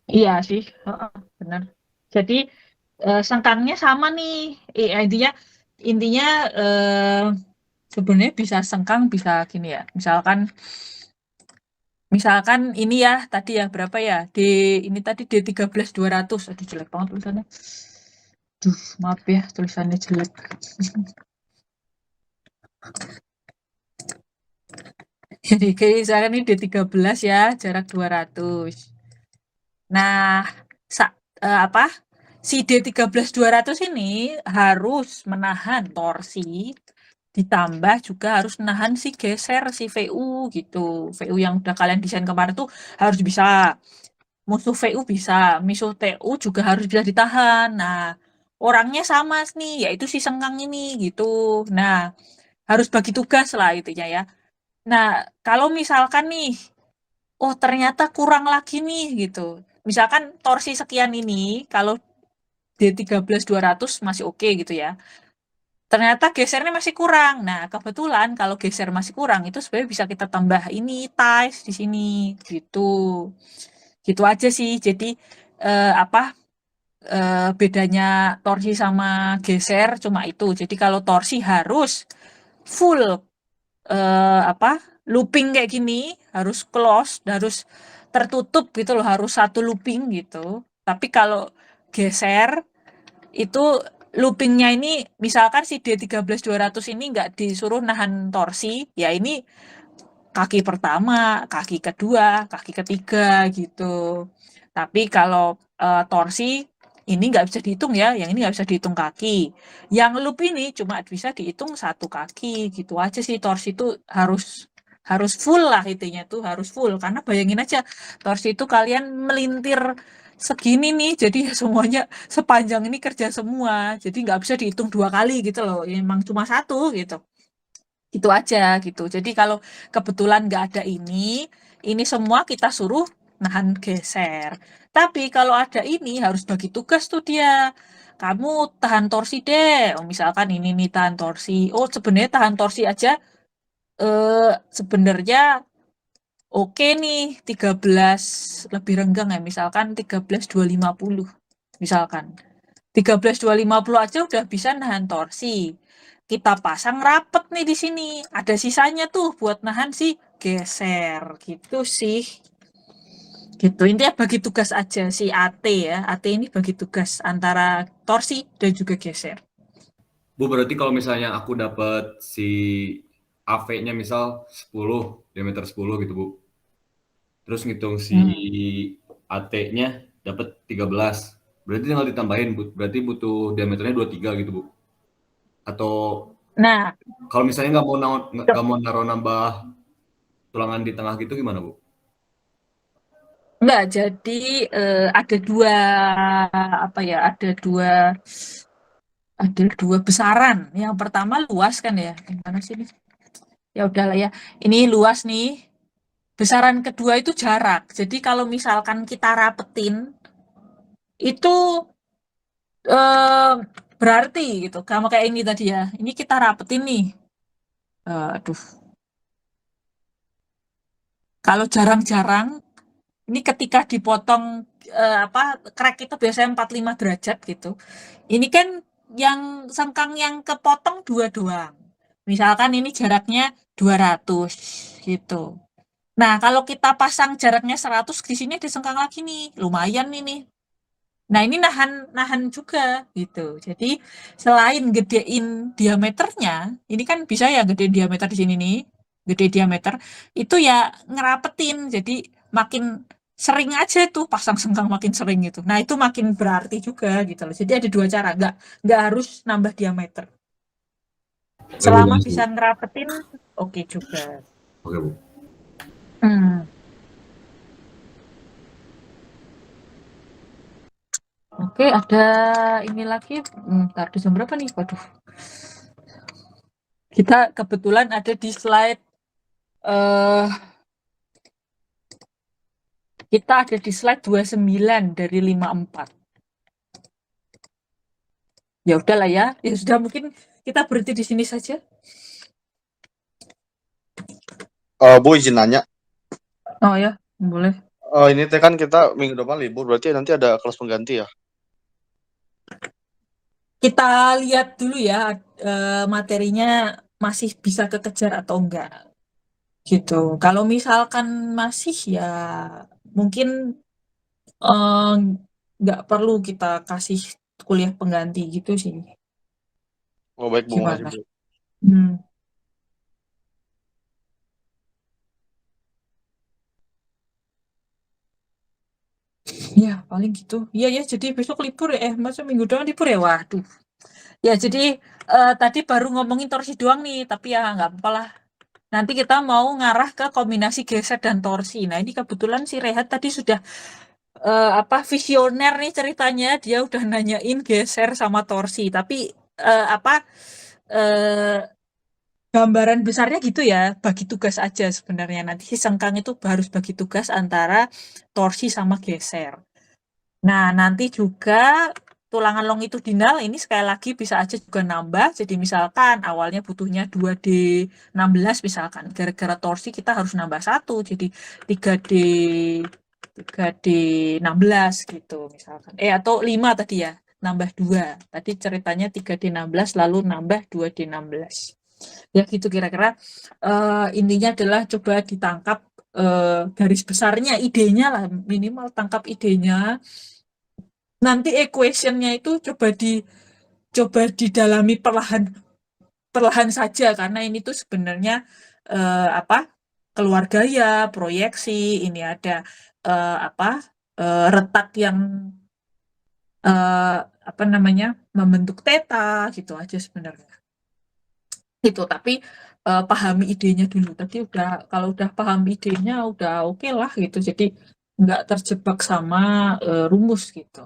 [SPEAKER 1] Iya sih, benar. Jadi sengkangnya sama nih. Intinya sebenarnya bisa sengkang bisa gini ya. Misalkan ini ya tadi ya berapa ya? Ini tadi D13 200. Aduh jelek banget tulisannya. Duh, maaf ya tulisannya jelek. Jadi kayak misalkan ini D13 ya, jarak 200. Nah, si D13 200 ini harus menahan torsi, ditambah juga harus menahan si geser si VU gitu. VU yang udah kalian desain kemarin tuh harus bisa. Musuh VU bisa, musuh TU juga harus bisa ditahan. Nah, orangnya sama nih, yaitu si sengkang ini gitu. Nah, harus bagi tugas lah itunya ya. Nah, kalau misalkan nih, oh ternyata kurang lagi nih gitu. misalkan torsi sekian ini, kalau D13.200 masih oke gitu ya. Ternyata gesernya masih kurang. Nah, kebetulan kalau geser masih kurang, itu sebenarnya bisa kita tambah ini, ties di sini, gitu. Gitu aja sih. Jadi, bedanya torsi sama geser cuma itu. Jadi kalau torsi harus full looping kayak gini, harus close, harus tertutup gitu loh, harus satu looping gitu. Tapi kalau geser itu loopingnya ini misalkan si D13.200 ini nggak disuruh nahan torsi, ya ini kaki pertama, kaki kedua, kaki ketiga gitu. Tapi kalau torsi ini nggak bisa dihitung ya, yang ini nggak bisa dihitung kaki. Yang loop ini cuma bisa dihitung satu kaki gitu aja sih. Torsi itu harus full lah, intinya tuh harus full, karena bayangin aja torsi itu kalian melintir segini nih, jadi semuanya sepanjang ini kerja semua, jadi nggak bisa dihitung dua kali gitu loh, emang cuma satu gitu. Itu aja gitu. Jadi kalau kebetulan nggak ada ini semua kita suruh nahan geser. Tapi kalau ada ini harus bagi tugas tuh dia. Kamu tahan torsi deh. Oh, misalkan ini nih tahan torsi. Oh, sebenarnya tahan torsi aja sebenarnya oke nih 13 lebih renggang ya, misalkan 13.250 misalkan. 13.250 aja udah bisa nahan torsi. Kita pasang rapet nih di sini. Ada sisanya tuh buat nahan si geser. Gitu sih. Gitu. Intinya bagi tugas aja si AT ya. AT ini bagi tugas antara torsi dan juga geser.
[SPEAKER 5] Bu, berarti kalau misalnya aku dapat si AV-nya misal 10, diameter 10 gitu, Bu. Terus ngitung si AT-nya dapat 13. Berarti tinggal ditambahin, Bu. Berarti butuh diameternya 23 gitu, Bu. Atau
[SPEAKER 1] Nah,
[SPEAKER 5] kalau misalnya nggak mau naruh nambah tulangan di tengah gitu gimana, Bu?
[SPEAKER 1] enggak, jadi ada dua besaran. Yang pertama luas kan ya. Gimana sih ini? Ya udahlah ya. Ini luas nih. Besaran kedua itu jarak. Jadi kalau misalkan kita rapetin itu berarti gitu. Kamu kayak ini tadi ya. Ini kita rapetin nih. Aduh. Kalau jarang-jarang ini ketika dipotong crack itu biasanya 45 derajat gitu. Ini kan yang sengkang yang kepotong 2 doang. Misalkan ini jaraknya 200 gitu. Nah, kalau kita pasang jaraknya 100 di sini ada sengkang lagi nih. Lumayan nih. Nah, ini nahan juga gitu. Jadi, selain gedein diameternya, ini kan bisa ya gedein diameter di sini nih. Gede diameter itu ya ngerapetin. Jadi makin sering aja tuh pasang sengkang makin sering gitu. Nah, itu makin berarti juga gitu loh. Jadi ada dua cara, nggak harus nambah diameter. Selama bisa ngerapetin, oke juga.
[SPEAKER 5] Oke, Bu.
[SPEAKER 1] Oke, ada ini lagi. Ntar di jam berapa nih? Waduh. Kita kebetulan ada di slide kita ada di slide 29 dari 54. Ya udahlah ya. Ya sudah, mungkin kita berhenti di sini saja.
[SPEAKER 9] Bu izin nanya.
[SPEAKER 1] Oh ya, boleh.
[SPEAKER 9] Ini teh kan kita minggu depan libur, berarti nanti ada kelas pengganti ya?
[SPEAKER 1] Kita lihat dulu ya materinya masih bisa kekejar atau enggak. Gitu. Kalau misalkan masih ya mungkin nggak perlu kita kasih kuliah pengganti gitu sih.
[SPEAKER 9] Oh baik Bu,
[SPEAKER 1] Gimana?
[SPEAKER 9] makasih Bu.
[SPEAKER 1] Ya paling gitu. Iya ya, jadi besok libur ya. Masa minggu depan libur ya? Waduh. Ya jadi tadi baru ngomongin torsi doang nih, tapi ya nggak apa-apa lah. Nanti kita mau ngarah ke kombinasi geser dan torsi. Nah ini kebetulan si Rehat tadi sudah visioner nih ceritanya. Dia udah nanyain geser sama torsi. Tapi gambaran besarnya gitu ya. Bagi tugas aja sebenarnya. Nanti si sengkang itu harus bagi tugas antara torsi sama geser. Nah, nanti juga tulangan longitudinal ini sekali lagi bisa aja juga nambah. Jadi misalkan awalnya butuhnya 2D16 misalkan. Gara-gara torsi kita harus nambah 1. Jadi 3D16 gitu misalkan. Atau 5 tadi ya. Nambah 2. Tadi ceritanya 3D16 lalu nambah 2D16. Ya gitu kira-kira. Intinya adalah coba ditangkap garis besarnya, idenya lah. Minimal tangkap idenya. Nanti equationnya itu coba didalami perlahan saja karena ini tuh sebenarnya keluar gaya, proyeksi, ini ada retak yang membentuk theta gitu aja sebenarnya. Itu tapi pahami idenya dulu. Tadi kalau udah paham idenya udah oke lah gitu. Jadi nggak terjebak sama rumus gitu.